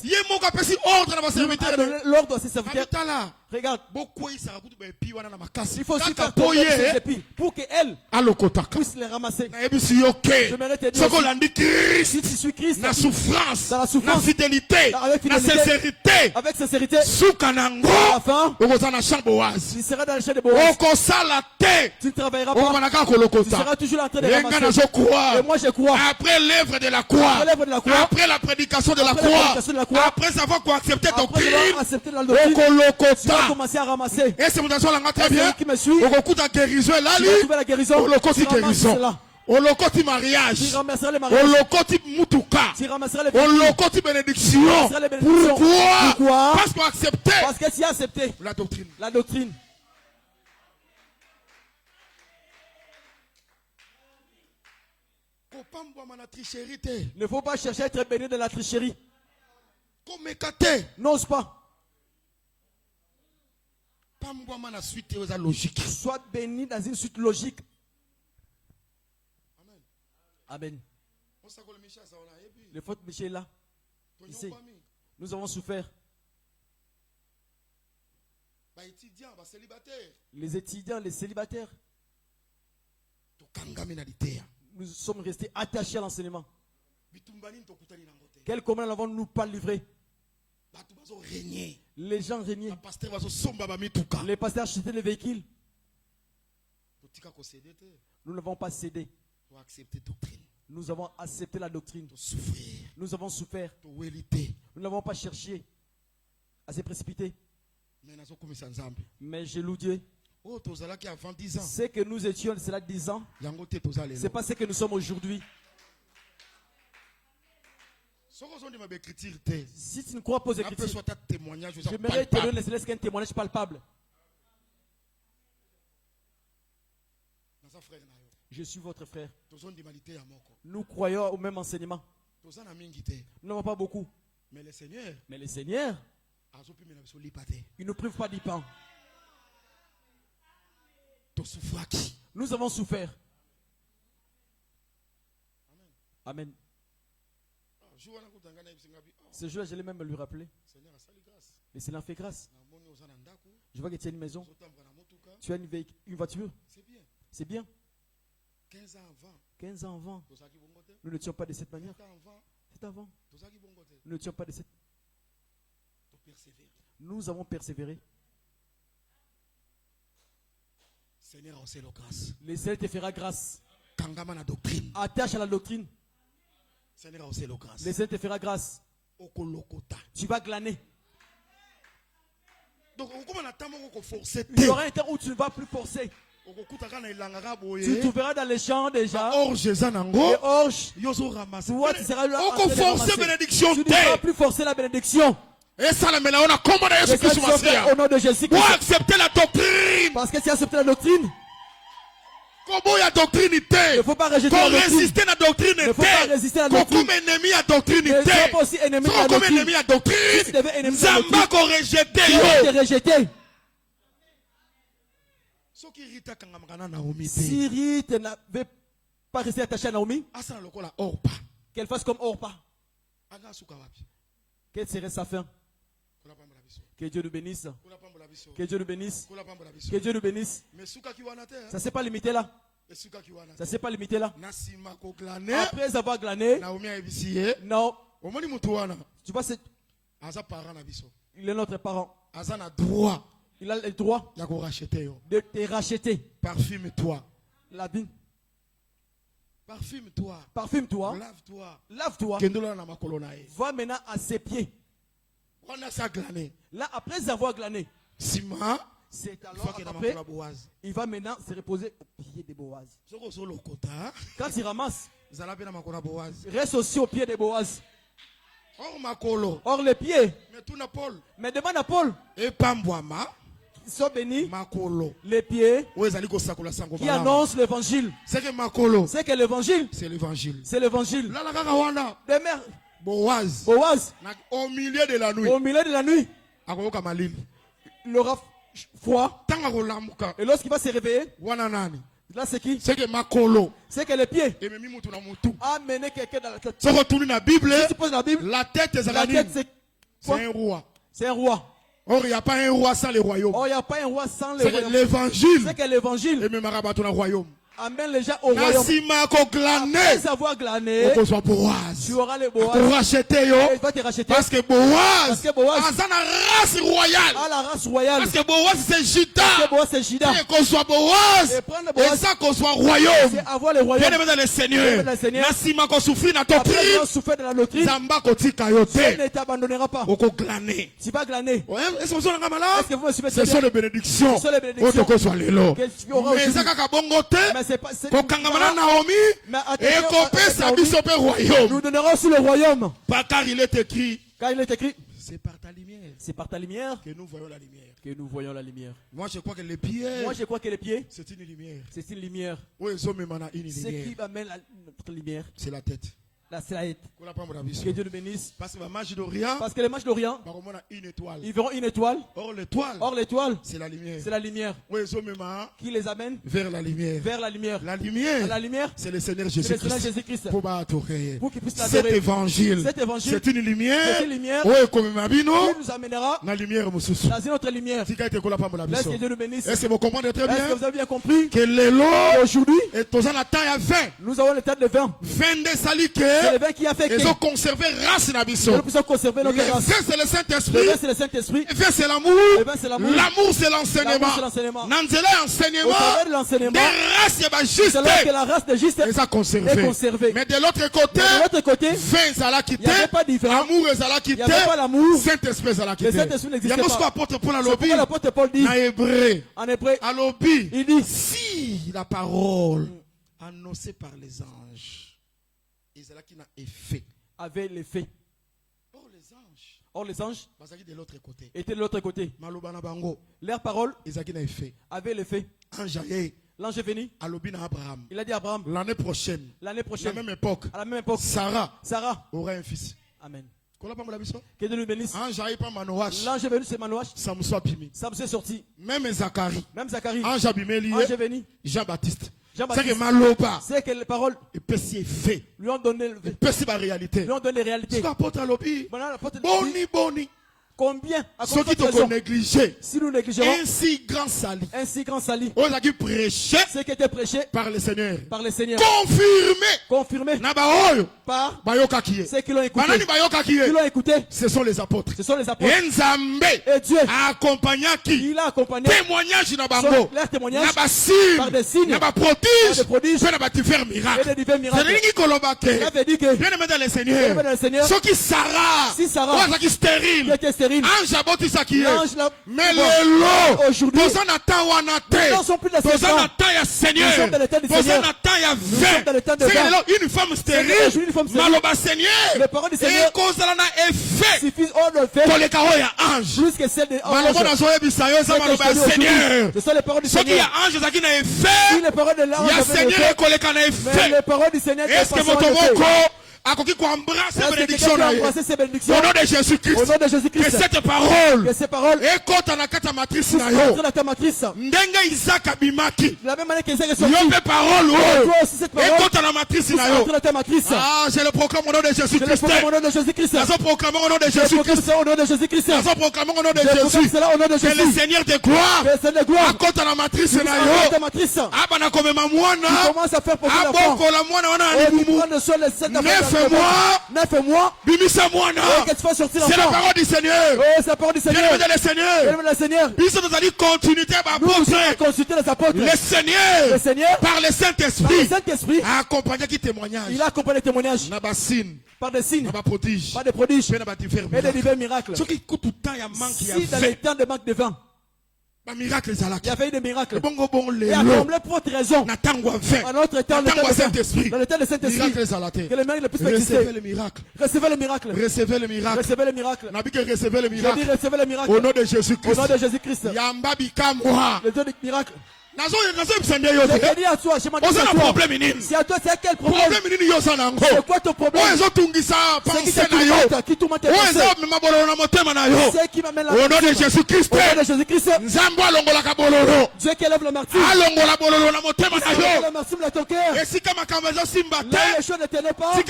L'ordre à ses serviteurs. Regarde. Il faut aussi faire tomber ses épis pour qu'elle puisse les ramasser. Je m'aimerais te dire si tu suis Christ, la souffrance, dans la souffrance, la fidélité, la sincérité, avec sincérité, à la fin, tu seras dans le champ de Boaz. Tu ne travailleras pas. Tu seras toujours en train de ramasser. Et moi je crois. Après l'œuvre de la croix, après la prédication de la croix, après avoir accepté ton crime, tu vas commencer à ramasser. Et c'est mon très bien. Qui me suit, tu vas trouver la guérison. Olokoti mariage. Olokoti mutuka. Olokoti bénédiction. Pourquoi? Parce qu'on a accepté. Parce que tu as accepté la doctrine. La doctrine. Il ne faut pas chercher à être béni de la tricherie. N'ose pas. Sois béni dans une suite logique. Amen. Le faute Michel est là. Ici. Nous avons souffert. Les étudiants, les célibataires. Nous sommes restés attachés à l'enseignement. Quel commandement n'avons-nous pas livré? Les gens régnaient. Les pasteurs achetaient les véhicules. Nous n'avons pas cédé. Nous avons accepté la doctrine. Nous avons souffert. Nous n'avons pas cherché à se précipiter. Mais je loue Dieu. Ce que nous étions, cela 10 ans. C'est pas ce que nous sommes aujourd'hui. Si tu ne crois pas aux Écritures, j'aimerais te donner ne qu'un témoignage palpable. Je suis votre frère. Nous croyons au même enseignement. Nous n'avons pas beaucoup. Mais le Seigneur, il ne prive pas d'y pain. Nous avons souffert. Amen. Ce jour-là, je l'ai même lui rappeler. Le Seigneur fait grâce. Je vois que tu as une maison. Tu as une voiture. C'est bien. 15 ans avant. Nous n'étions pas de cette manière. C'est avant. Nous n'étions pas de cette. Nous avons persévéré. Le Seigneur te fera grâce. Attache à la doctrine. Le Seigneur te fera grâce. Tu vas glaner. Donc, il y aura un temps où tu ne vas plus forcer. Tu trouveras dans les champs déjà les orges. Tu vois, tu seras là. Tu ne vas plus forcer la bénédiction. Au nom de Jésus. Pour accepter la doctrine. Parce que tu as accepté la doctrine. Comment il y a doctrine? Il ne faut pas rejeter la doctrine. Résister la doctrine. Il ne faut pas résister à la doctrine. Comme ennemi à doctrine. Ne sois pas aussi ennemi à la doctrine. Comme ennemi à doctrine. Si tu devais ennemi à la doctrine, Zamba qu'on rejette. tu vas te rejeter. Si Rita n'avait pas resté attaché à Naomi, qu'elle fasse comme Orpa, quelle serait sa fin? Que Dieu nous bénisse. Que Dieu nous bénisse. Que Dieu nous bénisse. Ça ne s'est pas limité là. Ça ne s'est pas limité là. Après avoir glané, non. Tu vois, il est notre parent. Il a le droit de te racheter. Parfume-toi. L'habit. Parfume-toi. Parfume-toi. Lave-toi. Lave-toi. Va maintenant à ses pieds. Là, après avoir glané, c'est alors après, il va maintenant se reposer au pied de Boaz. Quand il ramasse, reste aussi au pied de Boaz. Or les pieds. Mais demande à Paul. Ils sont bénis. Les pieds qui annoncent l'évangile. C'est que l'évangile. C'est l'évangile. C'est l'évangile. Des mères. Boaz. Au milieu de la nuit. Au milieu de la nuit. Il aura froid. Et lorsqu'il va se réveiller. Là, c'est qui? C'est que les pieds a mené quelqu'un dans la tête. Si tu poses la Bible, la tête c'est un roi. C'est un roi. Or, il n'y a pas un roi sans le royaume. Or, il n'y a pas un roi sans le royaume. L'évangile. C'est que l'évangile. Et même le royaume. Amène les gens au royaume. Après avoir glané, tu auras les Boaz. Il va te racheter. Parce que Boaz a la race royale. A la race royale. Parce que Boaz c'est Juda. Parce que Boaz c'est Juda. Et qu'on soit Boaz. Et ça qu'on soit royaume. C'est avoir le royaume. Bien aimé dans le Seigneur. Nasima qu'on souffre dans la doctrine. Après souffert de la doctrine. Zamba qu'on t'y caillote. Dieu ne t'abandonnera pas. Au glané. Tu vas glaner. Est-ce que vous me suivez? Ce sont les bénédictions. Ce sont les bénédictions. Qu'on soit les lots. Mais c'est pas. Naomi et royaume. Nous donnerons aussi le royaume. Car il est écrit. C'est par ta lumière. Que nous voyons la lumière. Moi je crois que les pieds. C'est une lumière. C'est une lumière. Ce qui amène notre lumière. C'est la tête. La tête. Que Dieu nous bénisse. Parce que les matchs d'Orient. Ils verront une étoile. Or l'étoile. C'est la lumière. C'est la lumière. Qui les amène vers la lumière. La lumière. C'est le Seigneur Jésus-Christ. Pour qu'il puisse l'adorer. Cet évangile. C'est une lumière. Qui nous amènera dans une autre lumière. Laisse que Dieu nous bénisse. Est-ce que vous comprenez très bien? Est-ce que vous avez bien compris? Que aujourd'hui, nous avons le temps de 20. 22 saliques. C'est le vin qui a fait que ils ont conservé race nabiso. Nous puissions conserver notre race. Le vin c'est le Saint-Esprit. Le vin c'est le Saint-Esprit. Le vin c'est l'amour. L'amour c'est l'enseignement. Nanzela enseignement. Des races c'est alors que la race de juste est conservée. Mais de l'autre côté, vin ça l'a quitté. Il n'y avait pas d'hiver. Amour ça l'a quitté. Il n'y avait pas l'amour. Saint-Esprit ça l'a quitté. Le Saint-Esprit n'existait pas. Il y a ce qu'apôtre Paul a lobby. L'apôtre Paul dit. En hébreu. À lobby. Il dit. Si la parole annoncée par les anges. Qui n'a effet. Avait l'effet. Or les anges étaient de l'autre côté. Leur parole avait l'effet. L'ange est venu. Il a dit à Abraham. L'année prochaine. À la même époque. Sarah aura un fils. Amen. Que Dieu nous bénisse. L'ange est venu, c'est Manouach. Samson est sorti. Même Zacharie. Ange est venu. Jean-Baptiste. C'est que les paroles lui ont donné la réalité. Lui ont donné les réalités. Boni. Combien à ceux qui te négligé. Si nous négligerons ainsi grand sali. Ce qui était prêché par le Seigneur. Confirmé. Par ceux qui l'ont écouté. Ce sont les apôtres. Et Dieu a accompagné qui? Il a accompagné témoignage leur témoignage par des signes, par des prodiges, par des divers miracles. Il avait dit que bien aimé dans le Seigneur. Ceux qui Sarah, qui était stérile, stérile. L'ange l'a. Mais le lot. Aujourd'hui. Nous ne sommes plus dans ce temps. Nous sommes dans le temps du Seigneur. Nous sommes dans le temps de vin. Une femme stérile. Une femme stérile. Les paroles du Seigneur. Suffisent hors de fait. Plus que celle des anges. Ce sont les paroles du Seigneur. Si les paroles de l'ange avaient effet, mais les paroles du Seigneur ne sont pas au nom de Jésus-Christ. Au nom de Jésus-Christ. Que cette parole. Que ces paroles. matrice na yo. Dans ta matrice. Ndenge Isaac abimaki. La même manière qu'Isaac est sorti. Yo parole. Toi aussi cette parole. Et dans la matrice na yo. Dans ta matrice. Ah, je le proclame au nom de Jésus-Christ. Je le proclame au nom de Jésus-Christ. Je proclame au nom de Jésus-Christ. Au nom de Jésus-Christ. Je proclame au nom de Jésus. Que le Seigneur de gloire. Accorde dans la matrice na yo. Ta matrice. Ah, bana comme ma mwana. Tu commences à faire pour la femme. Ah, la mwana wana alimumu. 9 mois. Bimisa mwana. C'est la parole du Seigneur. Oh, c'est la parole du Seigneur. Le Seigneur. Nous allons continuité le Seigneur par le Saint-Esprit a accompagné qui témoignage. Il a accompagné les témoignages par des signes, par des prodiges et des divers miracles. Si dans les temps de manque de vin, il y avait eu des miracles. Et à combler pour autre raison, à notre temps, dans le temps de Saint-Esprit, que les miracles puissent exister. Recevez le miracle. Recevez le miracle. Recevez le miracle. Recevez le miracle. Je dis recevez le miracle. Au nom de Jésus-Christ. Au nom de Jésus-Christ. Le Dieu du miracle. C'est à toi, je m'en dis à toi. C'est à toi, c'est à quel problème? C'est quoi ton problème? C'est qui tourmente tes pensées? C'est qui m'amène la au nom de Jésus-Christ. Au nom de Jésus-Christ. Dieu qui élève le martyr. Le martyr de ton cœur. Là, les choses ne tenaient pas. Laisse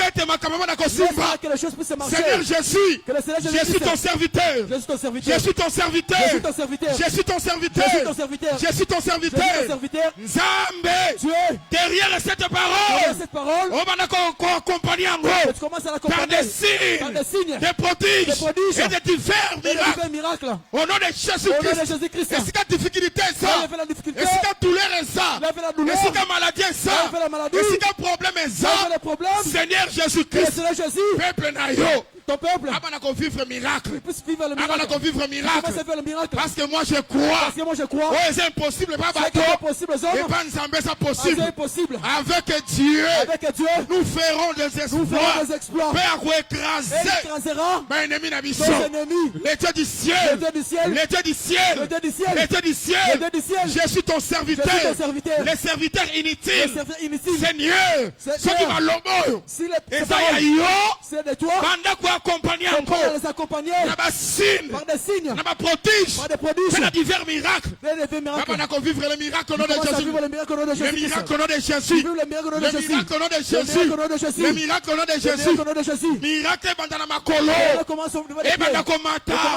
que les choses puissent marcher. Seigneur Jésus. Que le Seigneur Jésus. Je suis ton serviteur. Je suis ton serviteur. Je suis ton serviteur. Je suis ton serviteur. Je suis ton serviteur. Je suis ton serviteur. Je suis ton serviteur. Nzambe, derrière cette parole, on va accompagner en gros par des signes, des prodiges et des divers miracles. Au nom de Jésus-Christ. Et si la difficulté est ça, et si la douleur est ça, et si la maladie est ça, et si le problème est ça, Seigneur Jésus-Christ, peuple naïo. Ton peuple, vivre miracle. Vivre le miracle. Parce que moi je crois. Oh, c'est impossible, pas et pas possible. Avec Dieu, nous ferons des exploits. Père, écraser mes ennemis n'habissent. Les dieux du ciel. Les dieux du ciel. Les dieux du ciel. Je suis ton serviteur. Les serviteurs inutiles. Seigneur, ceux qui m'ont l'homme. Et ça y a c'est de toi. Accompagner encore par des signes, par des prodiges, par divers miracles. On vivre le miracle au nom de Jésus. Le miracle au nom de Jésus. Le miracle au nom de Jésus. Le miracle au nom de Jésus. Miracle pendant ma colonne. Et pendant qu'on m'attend.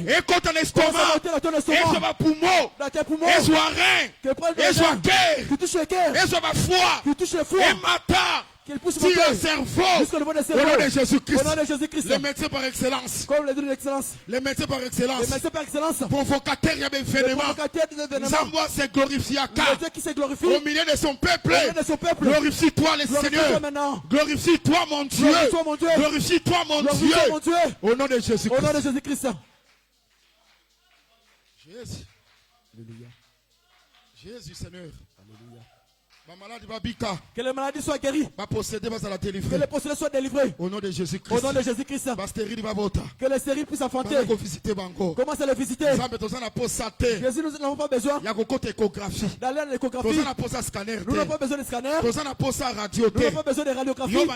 Et quand ton estomac. Et sur ma poumon. Et sur rein. Et sur cœur. Et sur ma foi. Et matin. Si le cerveau, au nom de Jésus-Christ, les médecins par excellence, les médecins par excellence, provocateurs, il y a des événements, Zambwa s'est glorifié à car, au milieu de son peuple, glorifie-toi le Seigneur, glorifie-toi mon Dieu, glorifie-toi mon Dieu, au nom de Jésus-Christ. Jésus, Alléluia. Jésus Seigneur. Alléluia. Que les maladies soient guéries. Que les possédés soient délivrés. Au nom de Jésus-Christ. Au nom de Jésus-Christ. Que les stériles puissent affronter. Commence à les visiter. Jésus, nous n'avons pas besoin d'aller à l'échographie. Nous n'avons pas besoin de scanner. Nous n'avons pas besoin de radiographie. On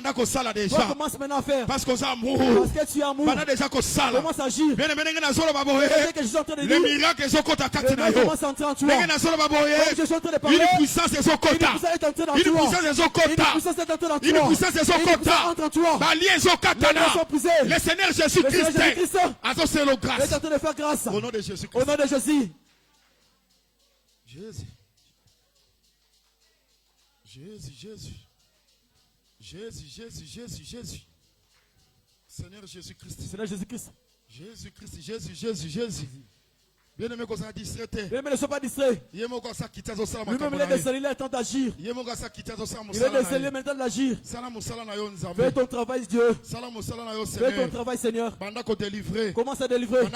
commence maintenant à faire. Parce que tu es amour. Commence à agir. Les miracles commencent à entrer en toi. Je suis en train de parler. Une puissance est en quota. Une puissance est en quota. Une puissance est en quota. Balié est en katana. Le Seigneur Jésus-Christ a fait le grâce. Il est en train de faire grâce. Au nom de Jésus-Christ. Au nom de Jésus. Jésus. Jésus, Jésus. Jésus, Jésus, Jésus, Jésus. Seigneur Jésus-Christ. Seigneur Jésus-Christ. Jésus-Christ, Jésus, Jésus, Jésus. Bien-aimé, ne sois pas distrait. Lui-même, il est décelé, il est temps d'agir. Il est décelé maintenant d'agir. Fais ton travail, Dieu. Fais ton travail, Seigneur. Commence à délivrer.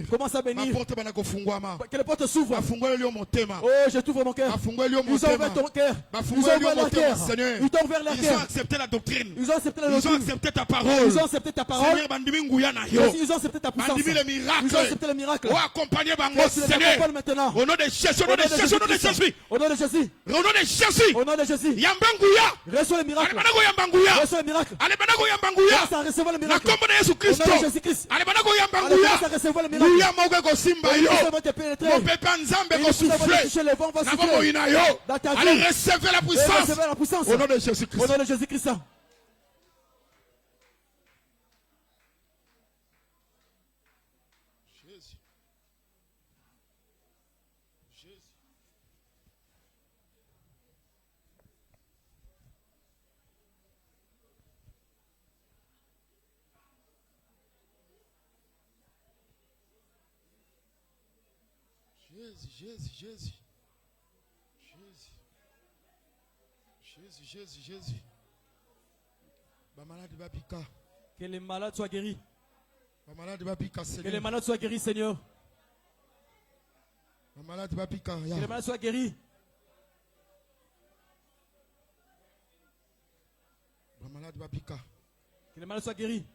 Commence à bénir. Que les portes s'ouvrent. Oh, je t'ouvre mon cœur. Ils ont ouvert ton cœur. Ils ont ouvert leur cœur. Ils t'ont ouvert leur cœur. Ils ont accepté la doctrine. Ils ont accepté la doctrine. Ils ont accepté ta parole. Ils ont accepté ta parole. Ils ont accepté ta puissance. Les miracles. Ils ont accepté le miracle. Seigneur, au nom de Jésus, au nom de Jésus, au nom de Jésus, au nom de Jésus, au nom de Jésus, au nom de Jésus, Yambanguya, reçois le miracle, reçois le miracle, commence à recevoir le miracle, au nom de Jésus-Christ, commence à recevoir le miracle, dans ta vie, recevez la puissance, au nom de Jésus-Christ, au nom de Jésus-Christ. Jésus. Que les malades soient guéris. Que les malades soient guéris, Seigneur. Que les malades soient guéris. Que les malades soient guéris.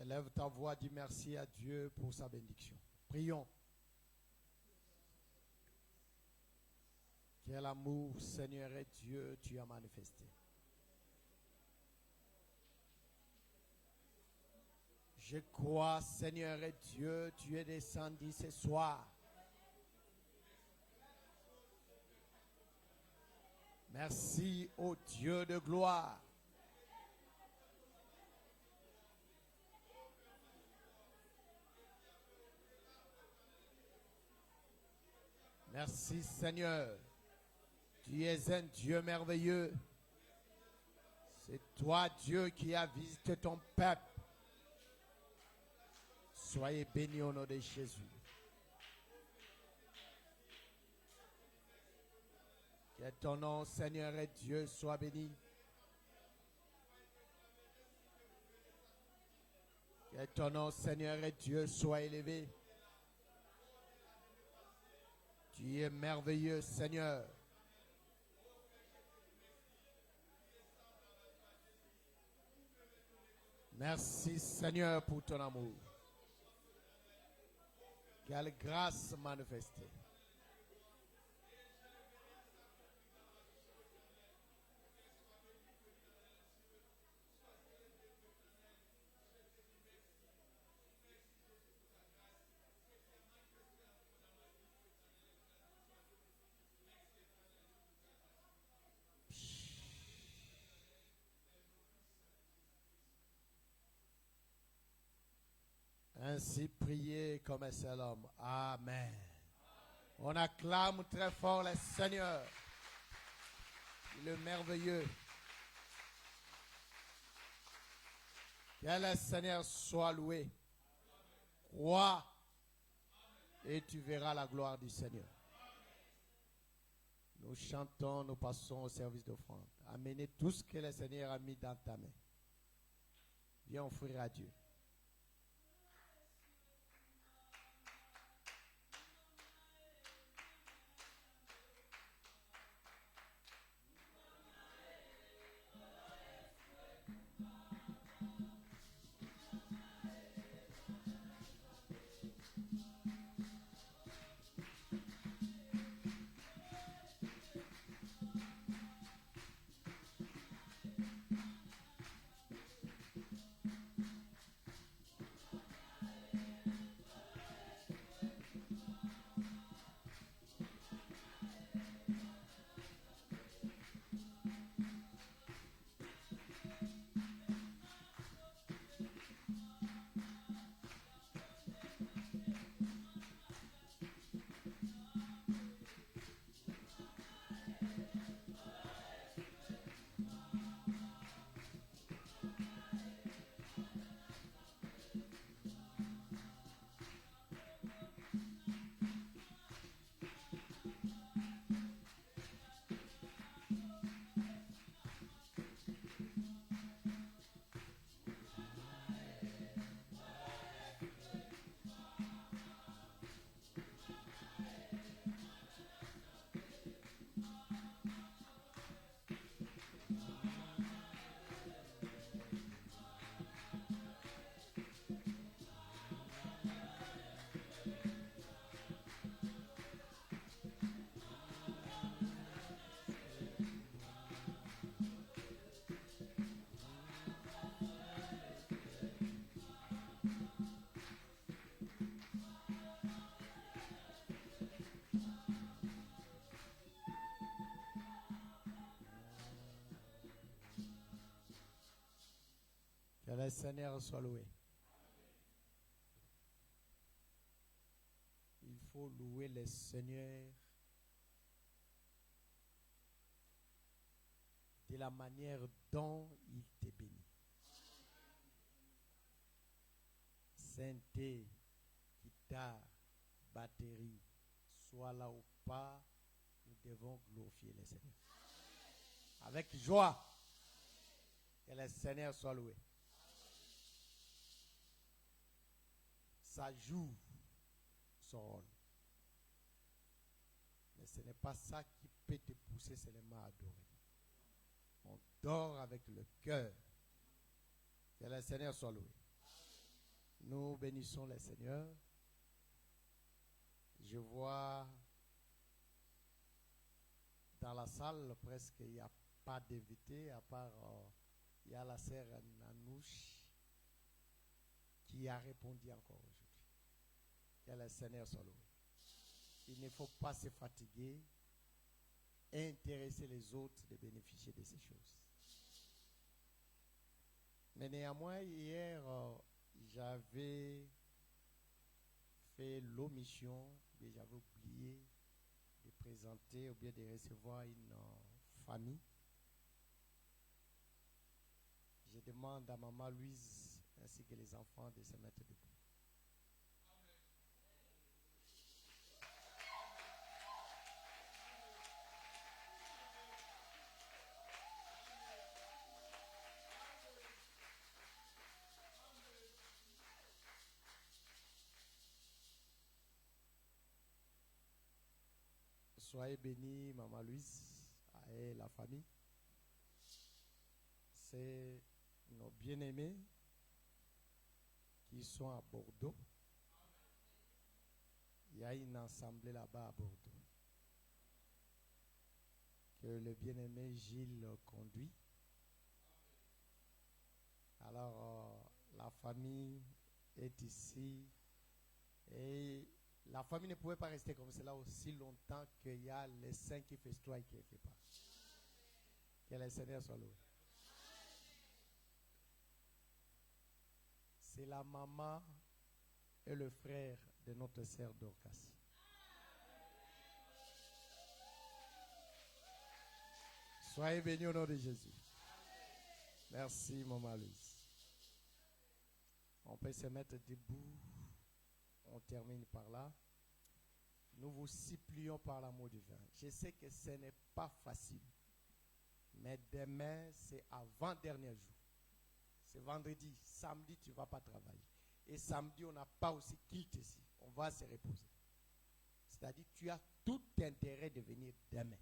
Lève ta voix, dis merci à Dieu pour sa bénédiction. Prions. Quel amour, Seigneur et Dieu, tu as manifesté. Je crois, Seigneur et Dieu, tu es descendu ce soir. Merci au Dieu de gloire. Merci Seigneur, tu es un Dieu merveilleux. C'est toi Dieu qui as visité ton peuple. Soyez bénis au nom de Jésus. Que ton nom Seigneur et Dieu soit béni. Que ton nom, Seigneur et Dieu, soit élevé. Tu es merveilleux, Seigneur. Merci, Seigneur, pour ton amour. Quelle grâce manifestée. Ainsi priez comme un seul homme. Amen. On acclame très fort le Seigneur. Le merveilleux. Que le Seigneur soit loué. Crois et tu verras la gloire du Seigneur. Nous chantons, nous passons au service d'offrande. Amenez tout ce que le Seigneur a mis dans ta main. Viens offrir à Dieu. Que le Seigneur soit loué. Il faut louer le Seigneur de la manière dont il te bénit. Synthé, guitare, batterie, soit là ou pas, nous devons glorifier le Seigneur. Avec joie, que le Seigneur soit loué. Ça joue son rôle. Mais ce n'est pas ça qui peut te pousser seulement à adorer. On dort avec le cœur. Que le Seigneur soit loué. Nous bénissons le Seigneur. Je vois dans la salle presque il n'y a pas d'invité à part il y a la sœur Nanouche qui a répondu encore aujourd'hui. Que le Seigneur soit loué. Il ne faut pas se fatiguer et intéresser les autres de bénéficier de ces choses. Mais néanmoins, hier, j'avais fait l'omission, mais j'avais oublié de présenter ou bien de recevoir une famille. Je demande à maman Louise ainsi que les enfants de se mettre debout. Soyez bénis, Maman Louise et la famille. C'est nos bien-aimés qui sont à Bordeaux. Il y a une assemblée là-bas à Bordeaux que le bien-aimé Gilles conduit. Alors, la famille est ici et la famille ne pouvait pas rester comme cela aussi longtemps qu'il y a les saints qui festoient et qui ne font pas. Que le Seigneur soit loué. C'est la maman et le frère de notre sœur Dorcas. Soyez bénis au nom de Jésus. Merci, Maman Louise. On peut se mettre debout. On termine par là. Nous vous supplions par l'amour divin. Je sais que ce n'est pas facile. Mais demain, c'est avant-dernier jour. C'est vendredi. Samedi, tu ne vas pas travailler. Et samedi, on n'a pas aussi culte ici. On va se reposer. C'est-à-dire, tu as tout intérêt de venir demain.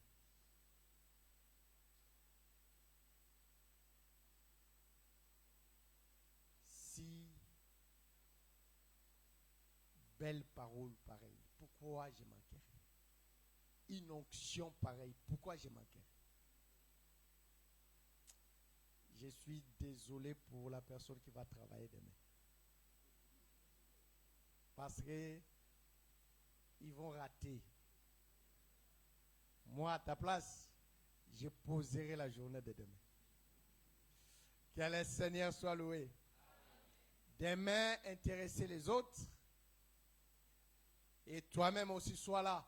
Si belle parole pareille, pourquoi je manquerai? Une onction pareille, pourquoi je manquerai? Je suis désolé pour la personne qui va travailler demain. Parce que ils vont rater. Moi, à ta place, je poserai la journée de demain. Que le Seigneur soit loué. Demain, intéresser les autres. Et toi-même aussi, sois là.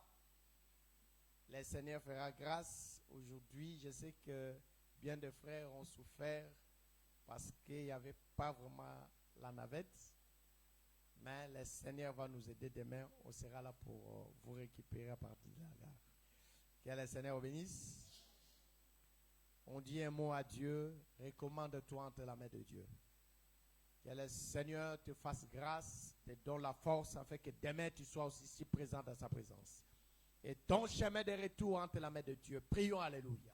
Le Seigneur fera grâce. Aujourd'hui, je sais que bien des frères ont souffert parce qu'il n'y avait pas vraiment la navette. Mais le Seigneur va nous aider demain. On sera là pour vous récupérer à partir de la gare. Que le Seigneur vous bénisse. On dit un mot à Dieu. Recommande-toi entre la main de Dieu. Que le Seigneur te fasse grâce, te donne la force afin que demain tu sois aussi si présent dans sa présence. Et ton chemin de retour entre la main de Dieu. Prions, alléluia.